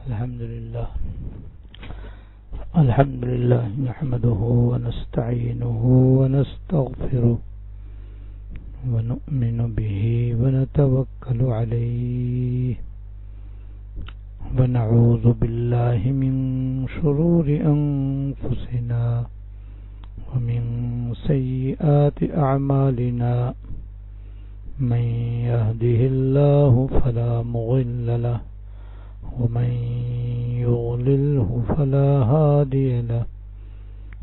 الحمد لله نحمده ونستعينه ونستغفره ونؤمن به ونتوكل عليه ونعوذ بالله من شرور أنفسنا ومن سيئات أعمالنا من يهده الله فلا مضل له ومن يضلله فلا هادي له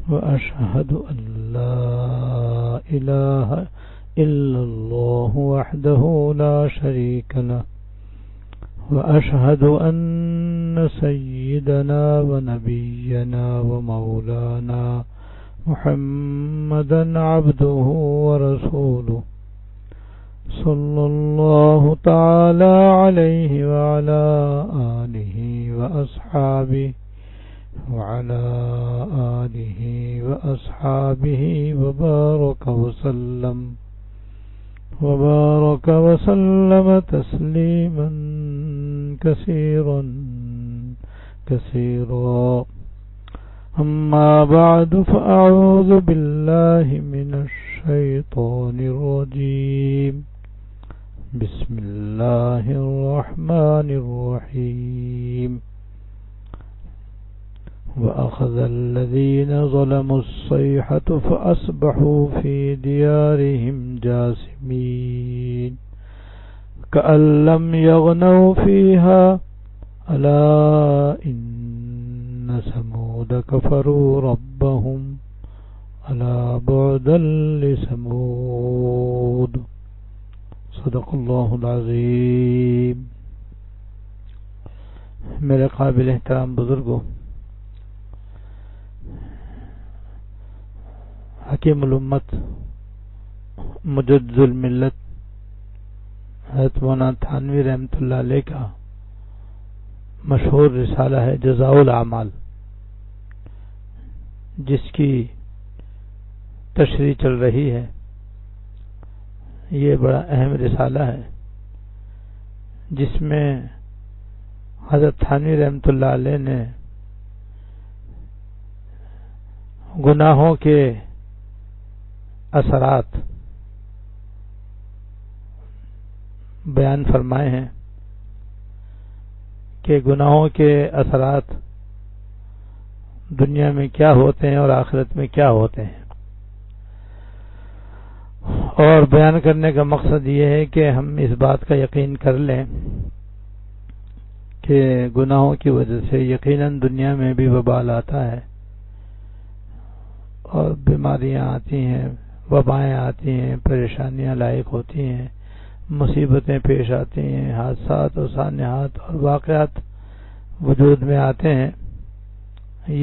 وأشهد أن لا إله إلا الله وحده لا شريك له وأشهد أن سيدنا ونبينا ومولانا محمدا عبده ورسوله صلى الله تعالى عليه وعلى آله وأصحابه وبارك وسلم تسليما كثيرا أما بعد فأعوذ بالله من الشيطان الرجيم بسم الله الرحمن الرحيم وأخذ الذين ظلموا الصيحة فأصبحوا في ديارهم جاثمين كأن لم يغنوا فيها ألا إن ثمود كفروا ربهم ألا بعدا لثمود صدق اللہ العظیم۔ میرے قابل احترام بزرگوں، حکیم الامت مجدد الملت حضرت مولانا تھانوی رحمۃ اللہ علیہ کا مشہور رسالہ ہے جزاء الاعمال، جس کی تشریح چل رہی ہے۔ یہ بڑا اہم رسالہ ہے جس میں حضرت تھانوی رحمۃ اللہ علیہ نے گناہوں کے اثرات بیان فرمائے ہیں کہ گناہوں کے اثرات دنیا میں کیا ہوتے ہیں اور آخرت میں کیا ہوتے ہیں، اور بیان کرنے کا مقصد یہ ہے کہ ہم اس بات کا یقین کر لیں کہ گناہوں کی وجہ سے یقیناً دنیا میں بھی وبال آتا ہے اور بیماریاں آتی ہیں، وبائیں آتی ہیں، پریشانیاں لاحق ہوتی ہیں، مصیبتیں پیش آتی ہیں، حادثات اور سانحات اور واقعات وجود میں آتے ہیں۔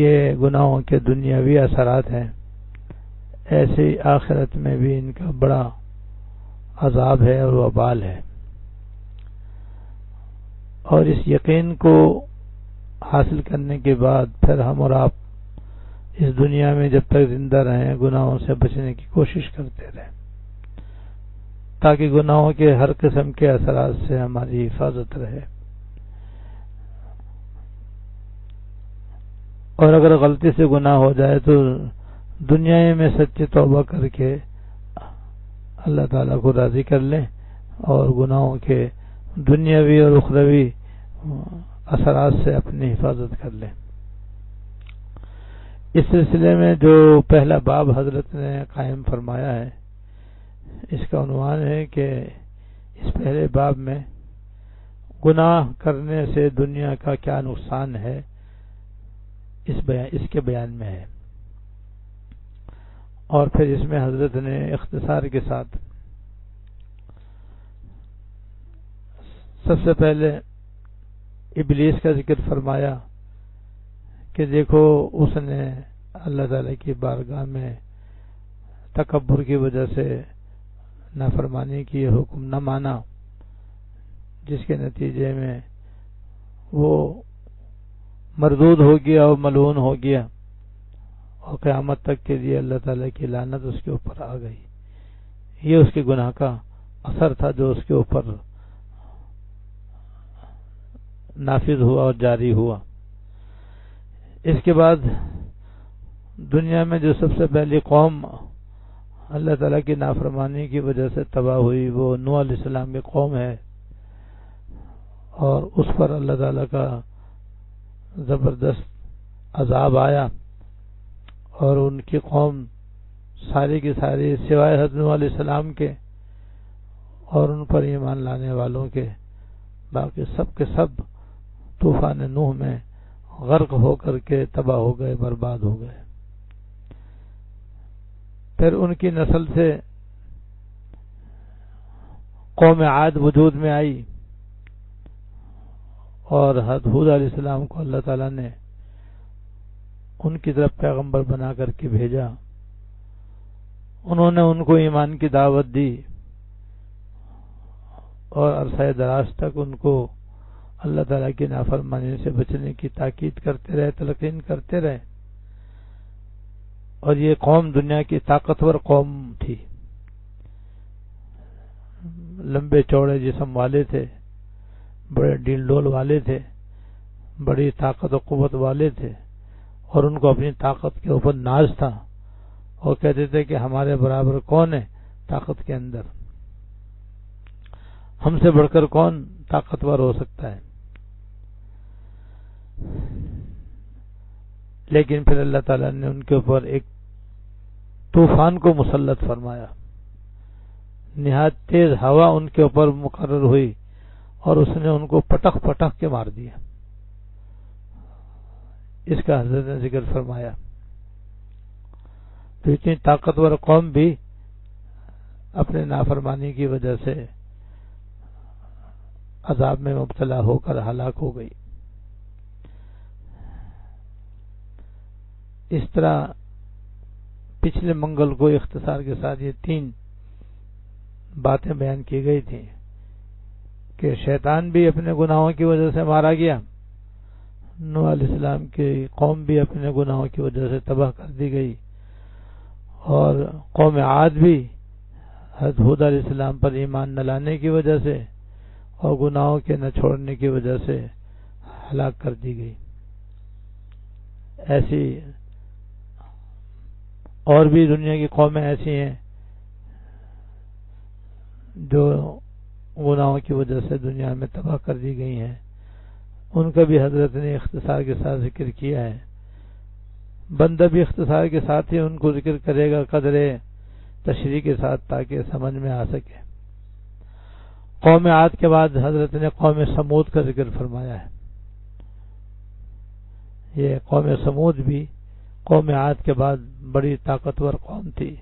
یہ گناہوں کے دنیاوی اثرات ہیں۔ ایسے آخرت میں بھی ان کا بڑا عذاب ہے اور وبال ہے، اور اس یقین کو حاصل کرنے کے بعد پھر ہم اور آپ اس دنیا میں جب تک زندہ رہیں گناہوں سے بچنے کی کوشش کرتے رہیں، تاکہ گناہوں کے ہر قسم کے اثرات سے ہماری حفاظت رہے۔ اور اگر غلطی سے گناہ ہو جائے تو دنیا میں سچی توبہ کر کے اللہ تعالیٰ کو راضی کر لیں اور گناہوں کے دنیاوی اور اخروی اثرات سے اپنی حفاظت کر لیں۔ اس سلسلے میں جو پہلا باب حضرت نے قائم فرمایا ہے، اس کا عنوان ہے کہ اس پہلے باب میں گناہ کرنے سے دنیا کا کیا نقصان ہے، اس کے بیان میں ہے۔ اور پھر اس میں حضرت نے اختصار کے ساتھ سب سے پہلے ابلیس کا ذکر فرمایا کہ دیکھو اس نے اللہ تعالی کی بارگاہ میں تکبر کی وجہ سے نافرمانی کی، حکم نہ مانا، جس کے نتیجے میں وہ مردود ہو گیا اور ملعون ہو گیا، اور قیامت تک کے لیے اللہ تعالیٰ کی لعنت اس کے اوپر آ گئی۔ یہ اس کے گناہ کا اثر تھا جو اس کے اوپر نافذ ہوا اور جاری ہوا۔ اس کے بعد دنیا میں جو سب سے پہلی قوم اللہ تعالیٰ کی نافرمانی کی وجہ سے تباہ ہوئی وہ نوح علیہ السلام کی قوم ہے، اور اس پر اللہ تعالیٰ کا زبردست عذاب آیا، اور ان کی قوم ساری کی ساری سوائے حضرت نوح علیہ السلام کے اور ان پر ایمان لانے والوں کے باقی سب کے سب طوفان نوح میں غرق ہو کر کے تباہ ہو گئے، برباد ہو گئے۔ پھر ان کی نسل سے قوم عاد وجود میں آئی، اور حضرت ہود علیہ السلام کو اللہ تعالیٰ نے ان کی طرف پیغمبر بنا کر کے بھیجا۔ انہوں نے ان کو ایمان کی دعوت دی، اور عرصہ دراز تک ان کو اللہ تعالیٰ کی نافرمانی سے بچنے کی تاکید کرتے رہے، تلقین کرتے رہے۔ اور یہ قوم دنیا کی طاقتور قوم تھی، لمبے چوڑے جسم والے تھے، بڑے ڈیل ڈول والے تھے، بڑی طاقت و قوت والے تھے، اور ان کو اپنی طاقت کے اوپر ناز تھا، اور کہتے تھے کہ ہمارے برابر کون ہے طاقت کے اندر، ہم سے بڑھ کر کون طاقتور ہو سکتا ہے۔ لیکن پھر اللہ تعالیٰ نے ان کے اوپر ایک طوفان کو مسلط فرمایا، نہایت تیز ہوا ان کے اوپر مقرر ہوئی، اور اس نے ان کو پٹخ پٹخ کے مار دیا۔ اس کا حضرت نے ذکر فرمایا۔ تو اتنی طاقتور قوم بھی اپنے نافرمانی کی وجہ سے عذاب میں مبتلا ہو کر ہلاک ہو گئی۔ اس طرح پچھلے منگل کو اختصار کے ساتھ یہ 3 باتیں بیان کی گئی تھیں کہ شیطان بھی اپنے گناہوں کی وجہ سے مارا گیا، نوح علیہ السلام کی قوم بھی اپنے گناہوں کی وجہ سے تباہ کر دی گئی، اور قوم عاد بھی حضرت ہود علیہ السلام پر ایمان نہ لانے کی وجہ سے اور گناہوں کے نہ چھوڑنے کی وجہ سے ہلاک کر دی گئی۔ ایسی اور بھی دنیا کی قومیں ایسی ہیں جو گناہوں کی وجہ سے دنیا میں تباہ کر دی گئی ہیں، ان کا بھی حضرت نے اختصار کے ساتھ ذکر کیا ہے۔ بندہ بھی اختصار کے ساتھ ہی ان کو ذکر کرے گا قدر تشریح کے ساتھ تاکہ سمجھ میں آ سکے۔ قوم عاد کے بعد حضرت نے قوم سمود کا ذکر فرمایا ہے۔ یہ قوم سمود بھی قوم عاد کے بعد بڑی طاقتور قوم تھی،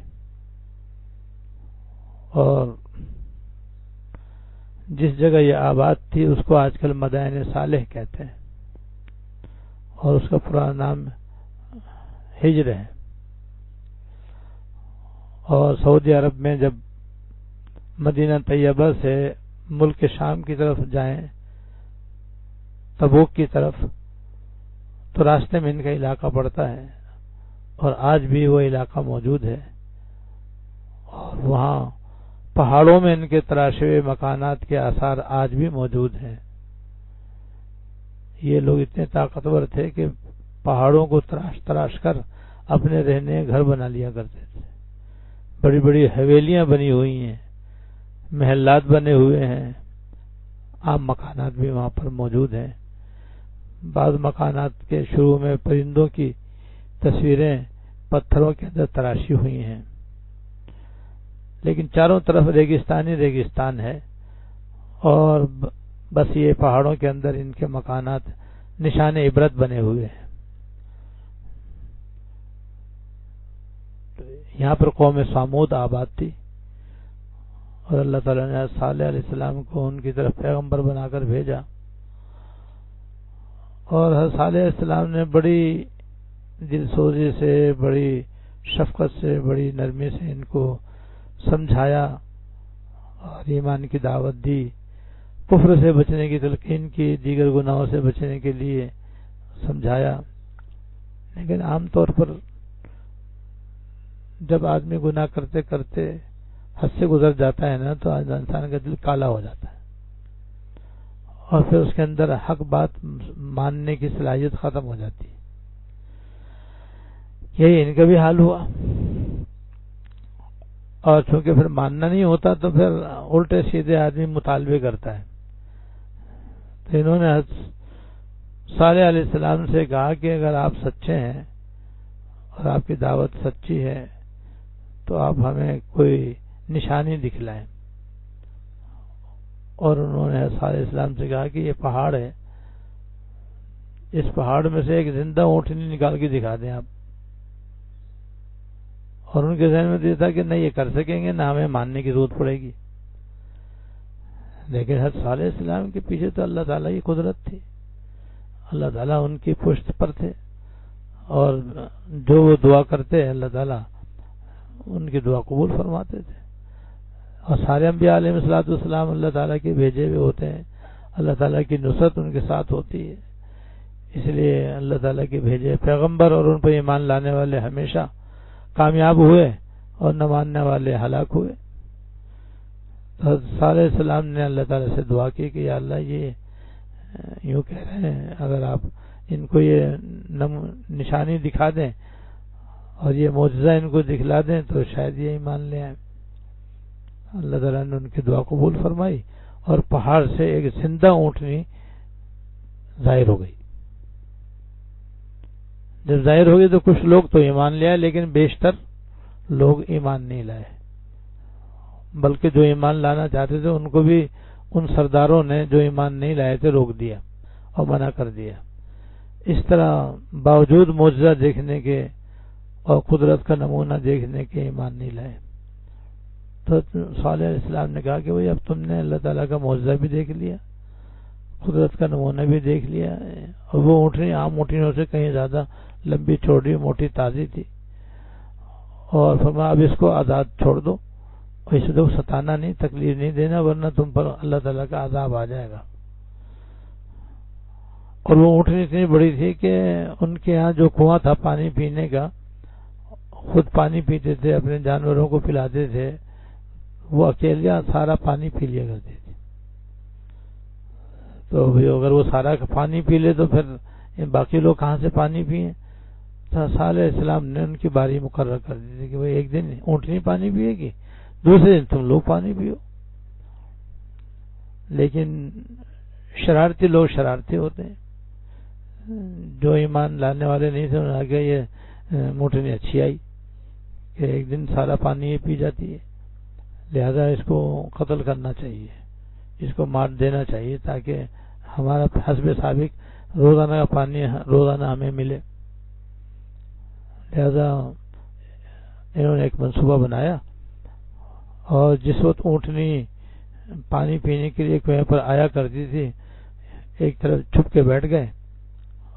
اور جس جگہ یہ آباد تھی اس کو آج کل مدائن صالح کہتے ہیں، اور اس کا پرانا نام ہجر ہے۔ اور سعودی عرب میں جب مدینہ طیبہ سے ملک شام کی طرف جائیں، تبوک کی طرف، تو راستے میں ان کا علاقہ پڑتا ہے، اور آج بھی وہ علاقہ موجود ہے، اور وہاں پہاڑوں میں ان کے تراشے ہوئے مکانات کے آثار آج بھی موجود ہیں۔ یہ لوگ اتنے طاقتور تھے کہ پہاڑوں کو تراش تراش کر اپنے رہنے گھر بنا لیا کرتے تھے، بڑی بڑی حویلیاں بنی ہوئی ہیں، محلات بنے ہوئے ہیں، عام مکانات بھی وہاں پر موجود ہیں۔ بعض مکانات کے شروع میں پرندوں کی تصویریں پتھروں کے اندر تراشی ہوئی ہیں، لیکن چاروں طرف ریگستانی ریگستان ہے، اور بس یہ پہاڑوں کے اندر ان کے مکانات نشان عبرت بنے ہوئے ہیں۔ یہاں پر قوم سامود آباد تھی، اور اللہ تعالیٰ نے صالح علیہ السلام کو ان کی طرف پیغمبر بنا کر بھیجا، اور حضرت صالح علیہ السلام نے بڑی دل سوزی سے، بڑی شفقت سے، بڑی نرمی سے ان کو سمجھایا اور ایمان کی دعوت دی، کفر سے بچنے کی تلقین کی، دیگر گناہوں سے بچنے کے لیے سمجھایا۔ لیکن عام طور پر جب آدمی گناہ کرتے کرتے حد سے گزر جاتا ہے نا، تو انسان کا دل کالا ہو جاتا ہے، اور پھر اس کے اندر حق بات ماننے کی صلاحیت ختم ہو جاتی ہے. یہی ان کا بھی حال ہوا. اور چونکہ پھر ماننا نہیں ہوتا تو پھر الٹے سیدھے آدمی مطالبے کرتا ہے. تو انہوں نے صالح علیہ السلام سے کہا کہ اگر آپ سچے ہیں اور آپ کی دعوت سچی ہے تو آپ ہمیں کوئی نشانی دکھلائیں. اور انہوں نے صالح علیہ السلام سے کہا کہ یہ پہاڑ ہے, اس پہاڑ میں سے ایک زندہ اونٹنی نکال کے دکھا دیں آپ. اور ان کے ذہن میں یہ تھا کہ نہیں یہ کر سکیں گے, نہ ہمیں ماننے کی ضرورت پڑے گی. لیکن حضرت صالح علیہ السلام کے پیچھے تو اللہ تعالیٰ کی قدرت تھی, اللہ تعالیٰ ان کی پشت پر تھے, اور جو وہ دعا کرتے اللہ تعالیٰ ان کی دعا قبول فرماتے تھے. اور سارے انبیاء علیہ الصلوۃ والسلام اللہ تعالیٰ کے بھیجے ہوئے ہوتے ہیں, اللہ تعالیٰ کی نصرت ان کے ساتھ ہوتی ہے. اس لیے اللہ تعالیٰ کے بھیجے پیغمبر اور ان پر ایمان لانے والے ہمیشہ کامیاب ہوئے اور نہ ماننے والے ہلاک ہوئے. تو صالح علیہ السلام نے اللہ تعالیٰ سے دعا کی کہ یا اللہ یہ یوں کہہ رہے ہیں, اگر آپ ان کو یہ نشانی دکھا دیں اور یہ معجزہ ان کو دکھلا دیں تو شاید یہ ایمان لے آئیں. اللہ تعالیٰ نے ان کی دعا قبول فرمائی اور پہاڑ سے ایک زندہ اونٹنی ظاہر ہو گئی. جب ظاہر ہو گئی تو کچھ لوگ تو ایمان لے آئے, لیکن بیشتر لوگ ایمان نہیں لائے, بلکہ جو ایمان لانا چاہتے تھے ان کو بھی ان سرداروں نے جو ایمان نہیں لائے تھے روک دیا اور منع کر دیا. اس طرح باوجود معجزہ دیکھنے کے اور قدرت کا نمونہ دیکھنے کے ایمان نہیں لائے. تو صالح علیہ السلام نے کہا کہ بھئی اب تم نے اللہ تعالیٰ کا معجزہ بھی دیکھ لیا, قدرت کا نمونہ بھی دیکھ لیا, اور وہ اونٹنی عام اونٹنیوں سے کہیں زیادہ لمبی چوڑی موٹی تازی تھی. اور فرمایا اب اس کو آزاد چھوڑ دو, اور اسے تو ستانا نہیں, تکلیف نہیں دینا, ورنہ تم پر اللہ تعالیٰ کا عذاب آ جائے گا. اور وہ اونٹنی اتنی بڑی تھی کہ ان کے ہاں جو کنواں تھا پانی پینے کا, خود پانی پیتے تھے, اپنے جانوروں کو پلاتے تھے, وہ اکیلے سارا پانی پی لیا کرتے تھے. تو اگر وہ سارا پانی پی لے تو پھر باقی لوگ کہاں سے پانی پیئیں. صالح علیہ السلام نے ان کی باری مقرر کر دی تھی کہ بھئی ایک دن اونٹنی پانی پیے گی, دوسرے دن تم لوگ پانی پیو. لیکن شرارتی لوگ شرارتی ہوتے ہیں, جو ایمان لانے والے نہیں تھے انہوں نے کہا یہ اونٹنی اچھی آئی کہ ایک دن سارا پانی یہ پی جاتی ہے, لہذا اس کو قتل کرنا چاہیے, اس کو مار دینا چاہیے تاکہ ہمارا حسب سابق روزانہ کا پانی روزانہ ہمیں ملے. لہذا انہوں نے ایک منصوبہ بنایا, اور جس وقت اونٹنی پانی پینے کے لیے کنویں پر آیا کرتی تھی ایک طرف چھپ کے بیٹھ گئے,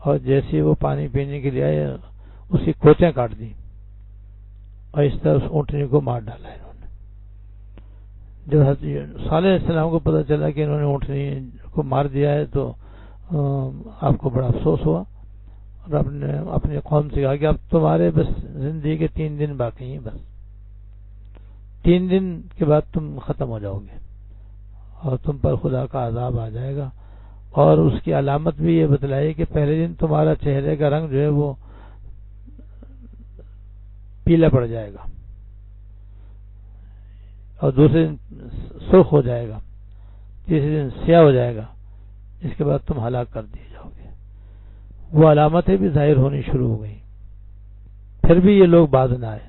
اور جیسے وہ پانی پینے کے لیے آئے اس کی کوچیں کاٹ دی, اور اس طرح اس اونٹنی کو مار ڈالا انہوں نے. جب صالح علیہ السلام کو پتہ چلا کہ انہوں نے اونٹنی کو مار دیا ہے تو آپ کو بڑا افسوس ہوا, اور اپنے قوم سے کہا کہ اب تمہارے بس زندگی کے 3 دن باقی ہیں, بس 3 دن کے بعد تم ختم ہو جاؤ گے اور تم پر خدا کا عذاب آ جائے گا. اور اس کی علامت بھی یہ بتلائی کہ پہلے دن تمہارا چہرے کا رنگ جو ہے وہ پیلا پڑ جائے گا, اور دوسرے دن سرخ ہو جائے گا, تیسرے دن سیاہ ہو جائے گا, اس کے بعد تم ہلاک کر دیے جاؤ گے. وہ علامتیں بھی ظاہر ہونی شروع ہو گئی. پھر بھی یہ لوگ باز نہ آئے,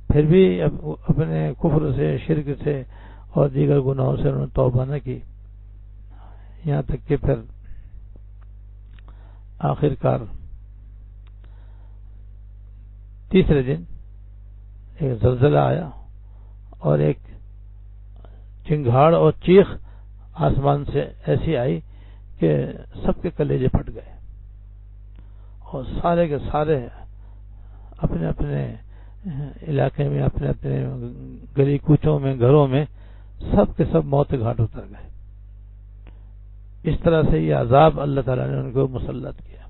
پھر بھی اپنے کفر سے, شرک سے اور دیگر گناہوں سے انہوں نے توبہ نہ کی, یہاں تک کہ پھر آخر کار تیسرے دن ایک زلزلہ آیا, اور ایک چنگھاڑ اور چیخ آسمان سے ایسی آئی کہ سب کے کلیجے پھٹ گئے, اور سارے کے سارے اپنے اپنے علاقے میں, اپنے اپنے گلی کوچوں میں, گھروں میں سب کے سب موت گھاٹ اتر گئے. اس طرح سے یہ عذاب اللہ تعالیٰ نے ان کو مسلط کیا.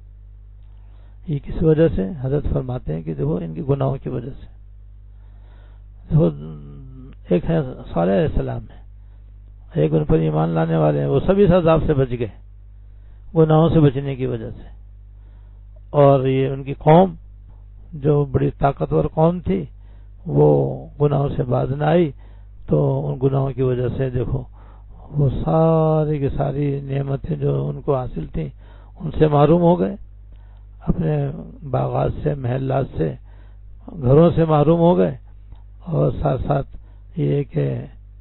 یہ کس وجہ سے؟ حضرت فرماتے ہیں کہ دیکھو ان کی گناہوں کی وجہ سے. دیکھو ایک ہے صالح علیہ السلام ہے, ایک ان پر ایمان لانے والے ہیں، وہ سب اس عذاب سے بچ گئے گناہوں سے بچنے کی وجہ سے. اور یہ ان کی قوم جو بڑی طاقتور قوم تھی وہ گناہوں سے باز نہ آئی، تو ان گناہوں کی وجہ سے دیکھو وہ ساری کی ساری نعمتیں جو ان کو حاصل تھیں ان سے محروم ہو گئے، اپنے باغات سے، محلات سے، گھروں سے محروم ہو گئے. اور ساتھ ساتھ یہ کہ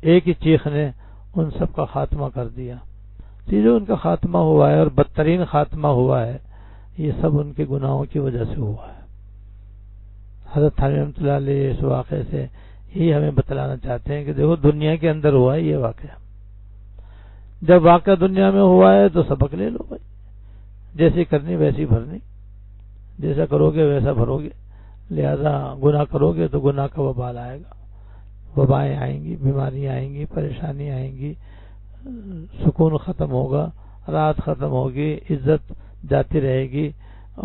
ایک ہی چیخ نے ان سب کا خاتمہ کر دیا. جو ان کا خاتمہ ہوا ہے اور بدترین خاتمہ ہوا ہے یہ سب ان کے گناہوں کی وجہ سے ہوا ہے. حضرت تھانوی رحمۃ اللہ علیہ اس واقعے سے یہی ہمیں بتلانا چاہتے ہیں کہ دیکھو دنیا کے اندر ہوا ہے یہ واقعہ، جب واقعہ دنیا میں ہوا ہے تو سبق لے لو بھائی، جیسی کرنی ویسی بھرنی، جیسا کرو گے ویسا بھرو گے. لہذا گناہ کرو گے تو گناہ کا وبال آئے گا، وبائیں آئیں گی، بیماریاں آئیں گی، پریشانی آئیں گی، سکون ختم ہوگا، رات ختم ہوگی، عزت جاتی رہے گی،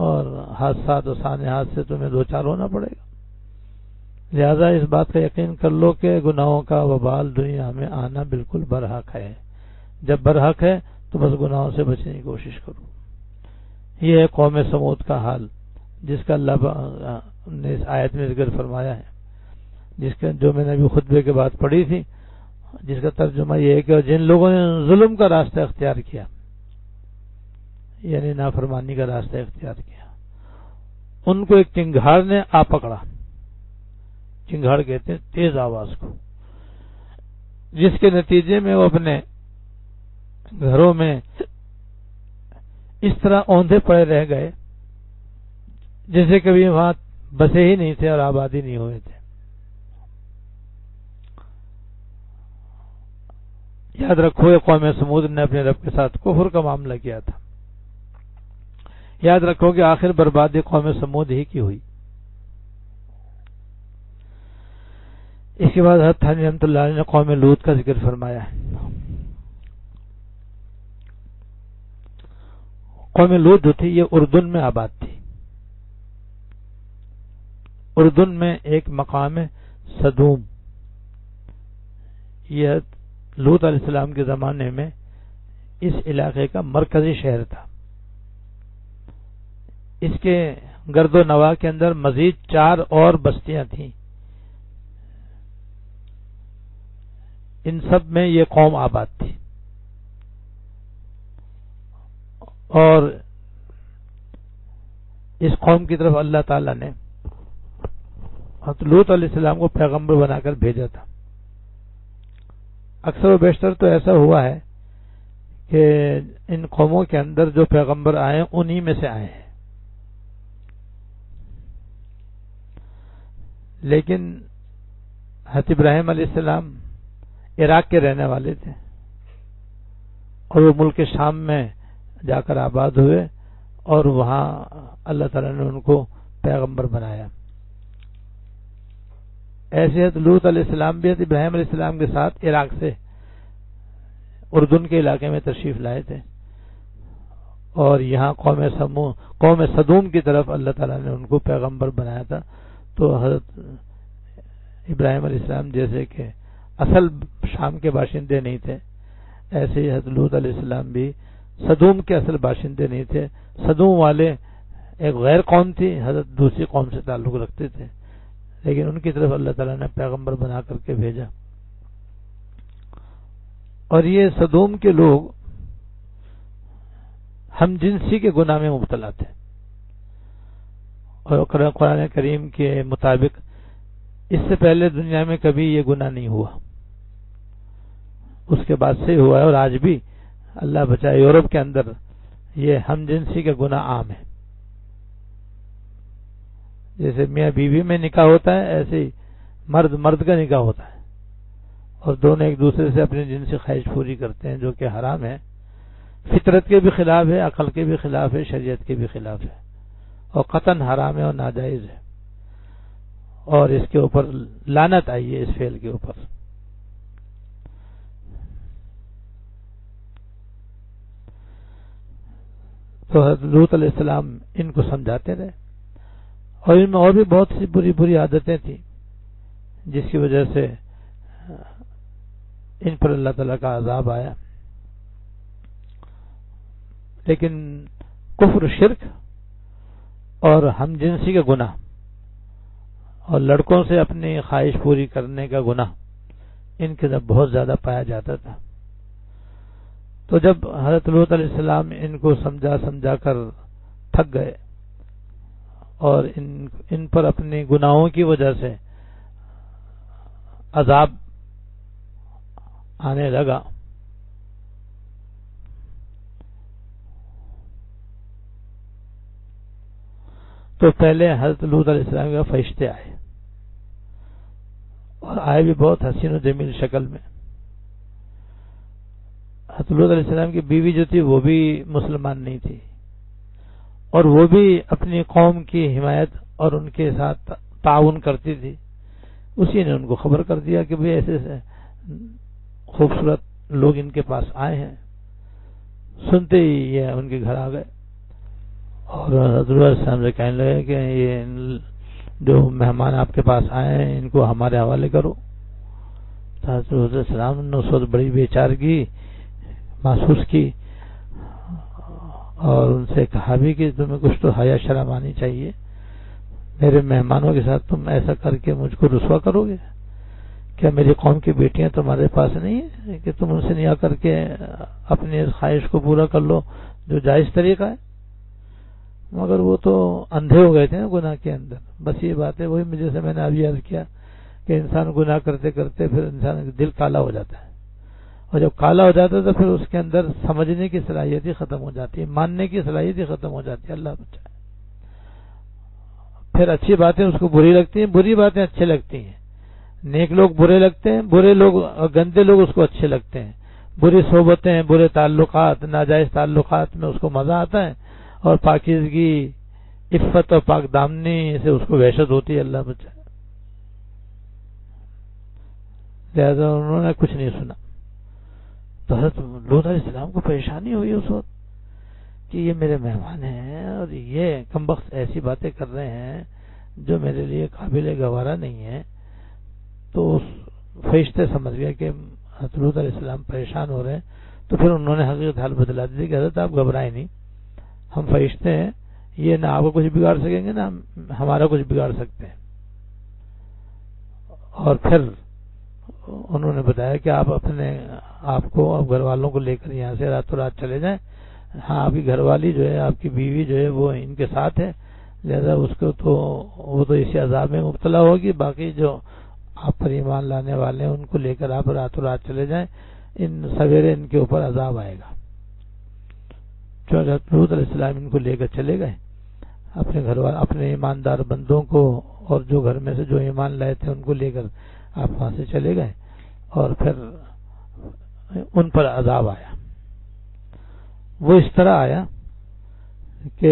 اور حادثات و سانحات سے تمہیں دوچار ہونا پڑے گا. لہذا اس بات کا یقین کر لو کہ گناہوں کا وبال دنیا میں آنا بالکل برحق ہے. جب برحق ہے تو بس گناہوں سے بچنے کی کوشش کرو. یہ ہے قوم سمود کا حال جس کا اللہ نے اس آیت میں ذکر فرمایا ہے، جس کا جو میں نے ابھی خطبے کے بعد پڑھی تھی، جس کا ترجمہ یہ ہے کہ جن لوگوں نے ظلم کا راستہ اختیار کیا، یعنی نافرمانی کا راستہ اختیار کیا، ان کو ایک چنگھاڑ نے آ پکڑا. چنگھاڑ کہتے ہیں تیز آواز کو، جس کے نتیجے میں وہ اپنے گھروں میں اس طرح اوندھے پڑے رہ گئے جیسے کبھی وہاں بسے ہی نہیں تھے اور آبادی نہیں ہوئے تھے. یاد رکھو یہ قوم سمود نے اپنے رب کے ساتھ کفر کا معاملہ کیا تھا. یاد رکھو کہ آخر بربادی قوم سمود ہی کی ہوئی. اس کے بعد حضرت تھانوی رحمۃ اللہ علیہ نے قوم لوط کا ذکر فرمایا ہے. قوم لوط جو تھی یہ اردن میں آباد تھی. اردن میں ایک مقام سدوم، یہ لوط علیہ السلام کے زمانے میں اس علاقے کا مرکزی شہر تھا. اس کے گرد و نواح کے اندر مزید 4 اور بستیاں تھیں. ان سب میں یہ قوم آباد تھی. اور اس قوم کی طرف اللہ تعالی نے لوط علیہ السلام کو پیغمبر بنا کر بھیجا تھا. اکثر و بیشتر تو ایسا ہوا ہے کہ ان قوموں کے اندر جو پیغمبر آئے انہی میں سے آئے ہیں. لیکن حضرت ابراہیم علیہ السلام عراق کے رہنے والے تھے اور وہ ملک شام میں جا کر آباد ہوئے اور وہاں اللہ تعالیٰ نے ان کو پیغمبر بنایا. ایسے حضرت لوط علیہ السلام بھی حضرت ابراہیم علیہ السلام کے ساتھ عراق سے اردن کے علاقے میں تشریف لائے تھے اور یہاں قوم سدوم کی طرف اللہ تعالیٰ نے ان کو پیغمبر بنایا تھا. تو حضرت ابراہیم علیہ السلام جیسے کہ اصل شام کے باشندے نہیں تھے، ایسے ہی حضرت لوط علیہ السلام بھی سدوم کے اصل باشندے نہیں تھے. سدوم والے ایک غیر قوم تھی، حضرت دوسری قوم سے تعلق رکھتے تھے، لیکن ان کی طرف اللہ تعالیٰ نے پیغمبر بنا کر کے بھیجا. اور یہ سدوم کے لوگ ہم جنسی کے گناہ میں مبتلا تھے اور قرآن کریم کے مطابق اس سے پہلے دنیا میں کبھی یہ گناہ نہیں ہوا، اس کے بعد سے ہوا ہے. اور آج بھی اللہ بچائے یورپ کے اندر یہ ہم جنسی کا گناہ عام ہے. جیسے میاں بیوی میں نکاح ہوتا ہے ایسے ہی مرد کا نکاح ہوتا ہے اور دونوں ایک دوسرے سے اپنی جنسی خواہش پوری کرتے ہیں، جو کہ حرام ہے، فطرت کے بھی خلاف ہے، عقل کے بھی خلاف ہے، شریعت کے بھی خلاف ہے اور قطعاً حرام ہے اور ناجائز ہے. اور اس کے اوپر لعنت آئی ہے اس فعل کے اوپر. تو حضرت لوط علیہ السلام ان کو سمجھاتے رہے اور ان میں اور بھی بہت سی بری عادتیں تھیں جس کی وجہ سے ان پر اللہ تعالیٰ کا عذاب آیا. لیکن کفر، شرک اور ہم جنسی کا گناہ اور لڑکوں سے اپنی خواہش پوری کرنے کا گناہ ان کے اندر بہت زیادہ پایا جاتا تھا. تو جب حضرت لوط علیہ السلام ان کو سمجھا کر تھک گئے اور ان پر اپنے گناہوں کی وجہ سے عذاب آنے لگا، تو پہلے حضرت لوط علیہ السلام کے فرشتے آئے، اور آئے بھی بہت حسین و جمیل شکل میں. حضرت لوط علیہ السلام کی بیوی جو تھی وہ بھی مسلمان نہیں تھی، اور وہ بھی اپنی قوم کی حمایت اور ان کے ساتھ تعاون کرتی تھی. اسی نے ان کو خبر کر دیا کہ بھئی ایسے خوبصورت لوگ ان کے پاس آئے ہیں. سنتے ہی یہ ان کے گھر آ گئے اور حضرت علیہ السلام سے کہنے لگے کہ یہ جو مہمان آپ کے پاس آئے ہیں ان کو ہمارے حوالے کرو. حضرت علیہ السلام نے اس وقت بڑی بیچارگی محسوس کی اور ان سے کہا بھی کہ تمہیں کچھ تو حیا شرم آنی چاہیے، میرے مہمانوں کے ساتھ تم ایسا کر کے مجھ کو رسوا کرو گے؟ کیا میری قوم کی بیٹیاں تمہارے پاس نہیں ہیں کہ تم ان سے نکاح کر کے اپنی خواہش کو پورا کر لو جو جائز طریقہ ہے؟ مگر وہ تو اندھے ہو گئے تھے نا گناہ کے اندر. بس یہ بات ہے، وہی جیسے میں نے ابھی عرض کیا کہ انسان گناہ کرتے کرتے پھر انسان کا دل کالا ہو جاتا ہے، اور جب کالا ہو جاتا ہے تو پھر اس کے اندر سمجھنے کی صلاحیت ہی ختم ہو جاتی ہے، ماننے کی صلاحیت ہی ختم ہو جاتی ہے. اللہ بچائے. پھر اچھی باتیں اس کو بری لگتی ہیں، بری باتیں اچھے لگتی ہیں. نیک لوگ برے لگتے ہیں، برے لوگ گندے لوگ اس کو اچھے لگتے ہیں. بری صحبتیں، برے تعلقات، ناجائز تعلقات میں اس کو مزہ آتا ہے، اور پاکیزگی، عفت اور پاک دامنی سے اس کو وحشت ہوتی ہے. اللہ بچائے. لہذا انہوں نے کچھ نہیں سنا. تو حضرت لوط علیہ السلام کو پریشانی ہوئی اس وقت کہ یہ میرے مہمان ہیں اور یہ کمبخت ایسی باتیں کر رہے ہیں جو میرے لیے قابل گوارا نہیں ہے. تو اس فرشتے سمجھ گیا کہ حضرت لوط علیہ السلام پریشان ہو رہے ہیں. تو پھر انہوں نے حقیقت حال بدلا دی کہ حضرت آپ گھبرائیں نہیں، ہم فرشتے ہیں، یہ نہ آپ کو کچھ بگاڑ سکیں گے نہ ہمارا کچھ بگاڑ سکتے ہیں. اور پھر انہوں نے بتایا کہ آپ آپ کو گھر والوں کو لے کر یہاں سے راتوں رات چلے جائیں. ہاں، آپ کی گھر والی جو ہے، آپ کی بیوی جو ہے وہ ان کے ساتھ ہے، لہذا اس کو تو وہ تو اسی عذاب میں مبتلا ہوگی. باقی جو آپ پر ایمان لانے والے ہیں ان کو لے کر آپ راتوں رات چلے جائیں، سویرے ان کے اوپر عذاب آئے گا. جو حضرت لوط علیہ السلام ان کو لے کر چلے گئے اپنے گھر والے، اپنے ایماندار بندوں کو، اور جو گھر میں سے جو ایمان لائے تھے ان کو لے کر آپ وہاں سے چلے گئے، اور پھر ان پر عذاب آیا. وہ اس طرح آیا کہ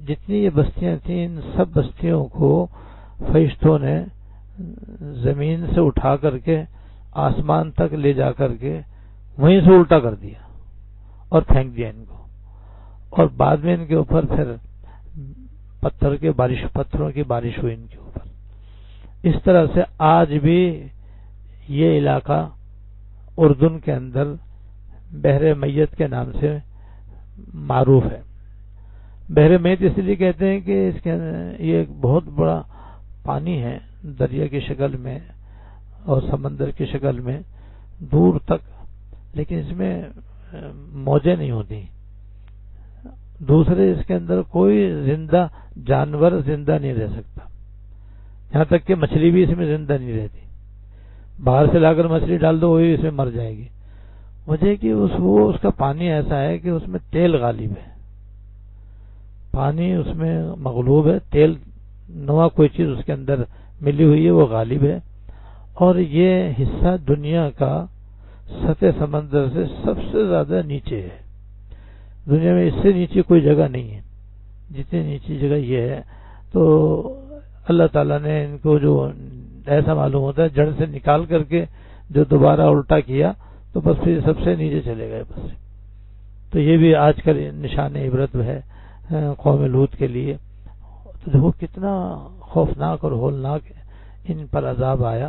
جتنی یہ بستیاں تھیں ان سب بستیوں کو فرشتوں نے زمین سے اٹھا کر کے آسمان تک لے جا کر کے وہیں سے الٹا کر دیا اور پھینک دیا ان کو. اور بعد میں ان کے اوپر پھر پتھروں کی بارش ہوئی ان کے اوپر. اس طرح سے آج بھی یہ علاقہ اردن کے اندر بحر میت کے نام سے معروف ہے. بحر میت اس لیے کہتے ہیں کہ اس کے یہ ایک بہت بڑا پانی ہے، دریا کی شکل میں اور سمندر کی شکل میں دور تک، لیکن اس میں موجیں نہیں ہوتی. دوسرے اس کے اندر کوئی زندہ جانور زندہ نہیں رہ سکتا، یہاں تک کہ مچھلی بھی اس میں زندہ نہیں رہتی. باہر سے لا کر مچھلی ڈال دو وہی اس میں مر جائے گی. وجہ کہ اس کا پانی ایسا ہے کہ اس میں تیل غالب ہے، پانی اس میں مغلوب ہے، تیل نوا کوئی چیز اس کے اندر ملی ہوئی ہے وہ غالب ہے. اور یہ حصہ دنیا کا سطح سمندر سے سب سے زیادہ نیچے ہے. دنیا میں اس سے نیچے کوئی جگہ نہیں ہے جتنی نیچی جگہ یہ ہے. تو اللہ تعالیٰ نے ان کو جو ایسا معلوم ہوتا ہے جڑ سے نکال کر کے جو دوبارہ الٹا کیا تو بس پھر سب سے نیچے چلے گئے بس. تو یہ بھی آج کل نشان عبرت ہے قوم لوط کے لیے. تو دیکھو کتنا خوفناک اور ہولناک ان پر عذاب آیا.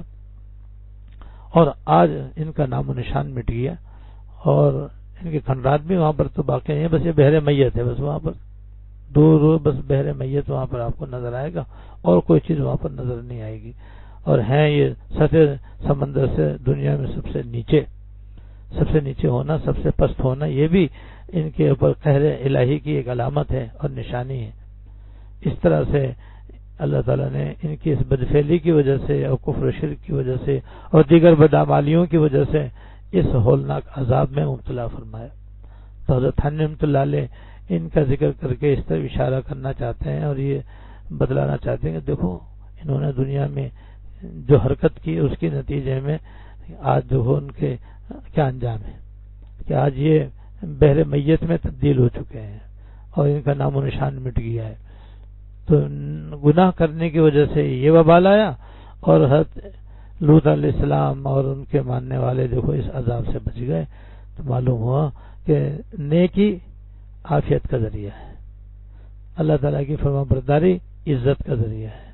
اور آج ان کا نام و نشان مٹ گیا، اور ان کے کھنڈرات بھی وہاں پر تو باقی نہیں، بس یہ بحر میت ہے، بس وہاں پر دور بس بحر میت وہاں پر آپ کو نظر آئے گا، اور کوئی چیز وہاں پر نظر نہیں آئے گی. اور ہیں یہ سطح سمندر سے دنیا میں سب سے نیچے ہونا، سب سے پست ہونا، یہ بھی ان کے اوپر قہر الہی کی ایک علامت ہے اور نشانی ہے. اس طرح سے اللہ تعالیٰ نے ان کی اس بدفعلی کی وجہ سے اور کفر و شرک کی وجہ سے اور دیگر بدعمالیوں کی وجہ سے اس ہولناک عذاب میں مبتلا فرمایا. تو حضرت تھانوی رحمۃ اللہ علیہ ان کا ذکر کر کے اس طرح اشارہ کرنا چاہتے ہیں اور یہ بتلانا چاہتے ہیں کہ دیکھو انہوں نے دنیا میں جو حرکت کی اس کے نتیجے میں آج جو ان کے کیا انجام ہے کہ آج یہ بحر میت میں تبدیل ہو چکے ہیں اور ان کا نام و نشان مٹ گیا ہے. تو گناہ کرنے کی وجہ سے یہ وبال آیا، اور حضرت لوط علیہ السلام اور ان کے ماننے والے دیکھو اس عذاب سے بچ گئے. تو معلوم ہوا کہ نیکی عافیت کا ذریعہ ہے، اللہ تعالیٰ کی فرما برداری عزت کا ذریعہ ہے،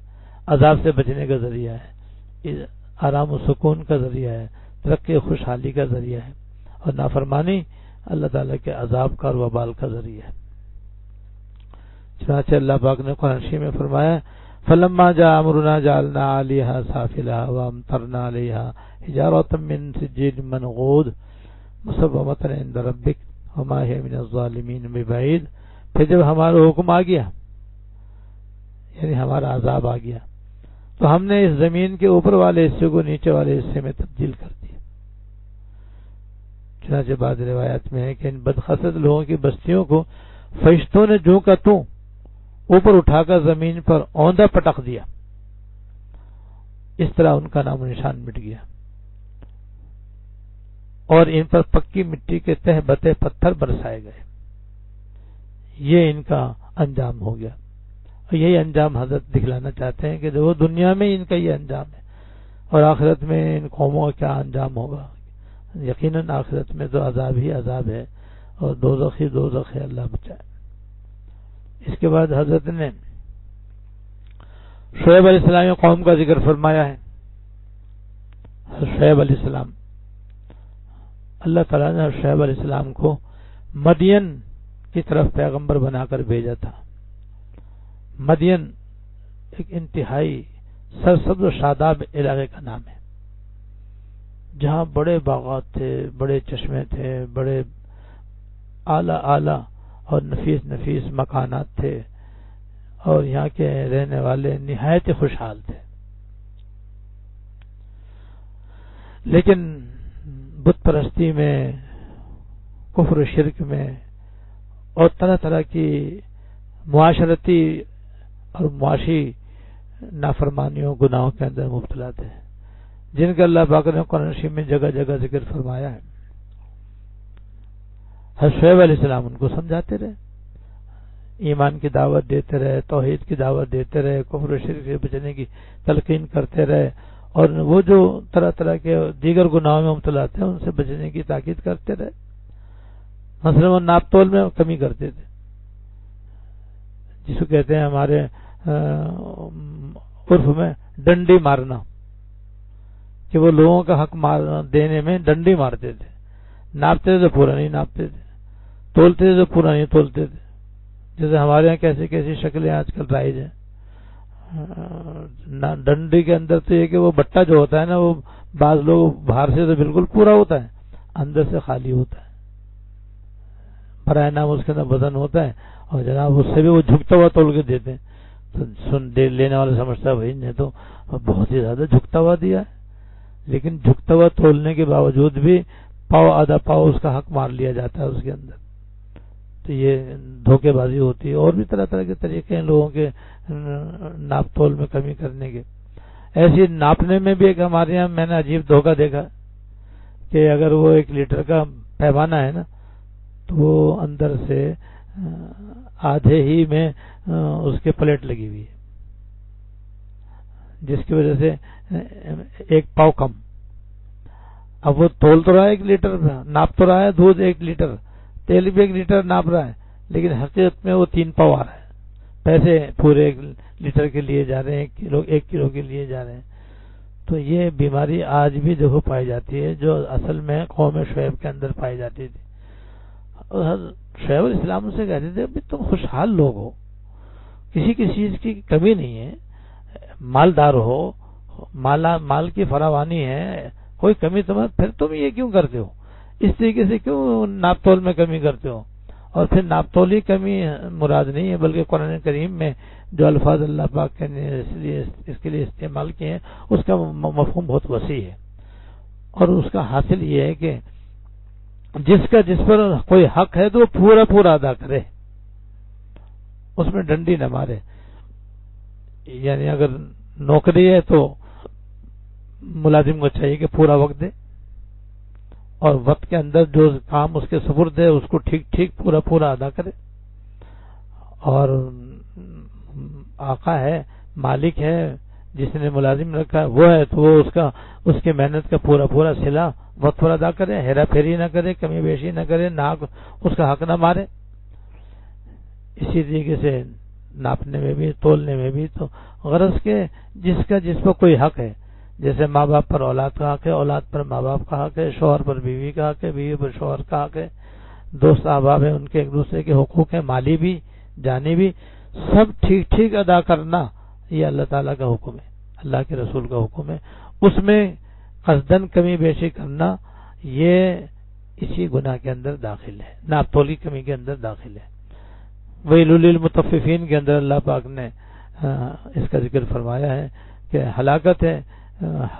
عذاب سے بچنے کا ذریعہ ہے، آرام و سکون کا ذریعہ ہے، ترقی خوشحالی کا ذریعہ ہے، اور نافرمانی اللہ تعالیٰ کے عذاب کا اور وبال کا ذریعہ ہے. چنانچہ اللہ پاک نے قرآن شریف میں فرمایا فلما جاء امرنا جعلنا علیہا سافلہا وامطرنا علیہا حجارۃ من سجیل منضود مصومۃ عند ربک وما ہی من الظالمین ببعید. پھر جب ہمارا حکم آ گیا، یعنی ہمارا عذاب آ گیا، تو ہم نے اس زمین کے اوپر والے حصے کو نیچے والے حصے میں تبدیل کر دیا. چنانچہ بعض روایات میں ہے کہ ان بدخصلت لوگوں کی بستیوں کو فرشتوں نے جو کا توں اوپر اٹھا کر زمین پر اوندھا پٹک دیا. اس طرح ان کا نام و نشان مٹ گیا، اور ان پر پکی مٹی کے تہ بتے پتھر برسائے گئے. یہ ان کا انجام ہو گیا، اور یہی انجام حضرت دکھلانا چاہتے ہیں کہ وہ دنیا میں ان کا یہ انجام ہے، اور آخرت میں ان قوموں کا کیا انجام ہوگا. یقیناً آخرت میں تو عذاب ہی عذاب ہے، اور دوزخ ہی دوزخ ہے، اللہ بچائے. اس کے بعد حضرت نے شعیب علیہ السلام کی قوم کا ذکر فرمایا ہے. شعیب علیہ السلام، اللہ تعالیٰ نے شعیب علیہ السلام کو مدین کی طرف پیغمبر بنا کر بھیجا تھا. مدین ایک انتہائی سرسبز و شاداب علاقے کا نام ہے، جہاں بڑے باغات تھے، بڑے چشمے تھے، بڑے اعلی اور نفیس مکانات تھے، اور یہاں کے رہنے والے نہایت خوشحال تھے. لیکن بت پرستی میں، کفر و شرک میں، اور طرح طرح کی معاشرتی اور معاشی نافرمانیوں گناہوں کے اندر مبتلا تھے، جن کا اللہ پاک نے قرآن شریف میں جگہ جگہ ذکر فرمایا ہے. حضرت شعیب علیہ السلام ان کو سمجھاتے رہے، ایمان کی دعوت دیتے رہے، توحید کی دعوت دیتے رہے، کفر و شرک سے بچنے کی تلقین کرتے رہے، اور وہ جو طرح طرح کے دیگر گناہوں میں مبتلا تھے ان سے بچنے کی تاکید کرتے رہے. مثلا وہ ناپ تول میں کمی کرتے تھے، جس کو کہتے ہیں ہمارے عرف میں ڈنڈی مارنا، کہ وہ لوگوں کا حق دینے میں ڈنڈی مارتے تھے. ناپتے تھے تو پورا نہیں ناپتے تھے، تولتے تھے تو پورا نہیں تولتے تھے. جیسے ہمارے یہاں کیسی کیسی شکلیں آج کل رائج ہیں. ڈنڈی کے اندر تو یہ کہ وہ بٹا جو ہوتا ہے نا، وہ بعض لوگ باہر سے تو بالکل پورا ہوتا ہے، اندر سے خالی ہوتا ہے. برائے نام اس کے اندر وزن ہوتا ہے، اور جناب اس سے بھی وہ جھکتا ہوا تول کے دیتے ہیں. تو لینے والا سمجھتا ہے بھائی نے تو بہت ہی زیادہ جھکتا ہوا دیا ہے. لیکن جھکتا ہوا تولنے کے باوجود بھی پاؤ آدھا پاؤ اس کا حق مار لیا جاتا ہے اس کے اندر. تو یہ دھوکے بازی ہوتی ہے. اور بھی طرح طرح کے طریقے ہیں لوگوں کے ناپ تول میں کمی کرنے کے. ایسی ناپنے میں بھی ایک ہمارے یہاں میں نے عجیب دھوکہ دیکھا کہ اگر وہ 1 لیٹر کا پیمانہ ہے نا، تو وہ اندر سے آدھے ہی میں اس کے پلیٹ لگی ہوئی ہے، جس کی وجہ سے 1 پاؤ کم. اب وہ تول تو رہا ہے 1 لیٹر، ناپ تو رہا ہے دودھ 1 لیٹر، تیل بھی 1 لیٹر ناپ رہا ہے، لیکن حقیقت میں وہ 3 پاؤ آ رہا ہے. پیسے پورے 1 لیٹر کے لیے جا رہے ہیں، 1 کلو کے لیے جا رہے ہیں. تو یہ بیماری آج بھی دیکھو پائی جاتی ہے، جو اصل میں قوم شعیب کے اندر پائی جاتی تھی. اور شعیب علیہ السلام سے کہتے تھے ابھی تم خوشحال لوگ ہو، کسی چیز کی کمی نہیں ہے، مالدار ہو، مال کی فراوانی ہے، کوئی کمی تمہیں، پھر تم یہ کیوں کرتے ہو؟ اس طریقے سے کیوں ناپ تول میں کمی کرتے ہو؟ اور پھر ناپ تولی کمی مراد نہیں ہے، بلکہ قرآن کریم میں جو الفاظ اللہ پاک نے اس کے لیے استعمال کیے ہیں اس کا مفہوم بہت وسیع ہے. اور اس کا حاصل یہ ہے کہ جس پر کوئی حق ہے تو وہ پورا ادا کرے، اس میں ڈنڈی نہ مارے. یعنی اگر نوکری ہے تو ملازم کو چاہیے کہ پورا وقت دے، اور وقت کے اندر جو کام اس کے سپرد ہے اس کو ٹھیک پورا ادا کرے. اور آقا ہے، مالک ہے، جس نے ملازم رکھا ہے وہ ہے، تو وہ اس کے محنت کا پورا صلہ وقت پر ادا کرے، ہیرا پھیری نہ کرے، کمی بیشی نہ کرے، اس کا حق نہ مارے. اسی طریقے سے ناپنے میں بھی، تولنے میں بھی، تو غرض کے جس پر کوئی حق ہے، جیسے ماں باپ پر اولاد کا حق ہے، اولاد پر ماں باپ کا حق ہے، شوہر پر بیوی کا حق ہے، بیوی پر شوہر کا حق ہے، دوست احباب ہیں ان کے ایک دوسرے کے حقوق ہیں، مالی بھی جانی بھی، سب ٹھیک ادا کرنا، یہ اللہ تعالیٰ کا حکم ہے، اللہ کے رسول کا حکم ہے. اس میں قصدن کمی بیشی کرنا یہ اسی گناہ کے اندر داخل ہے، ناپ تولی کمی کے اندر داخل ہے. ویل للمطففین کے اندر اللہ پاک نے اس کا ذکر فرمایا ہے کہ ہلاکت ہے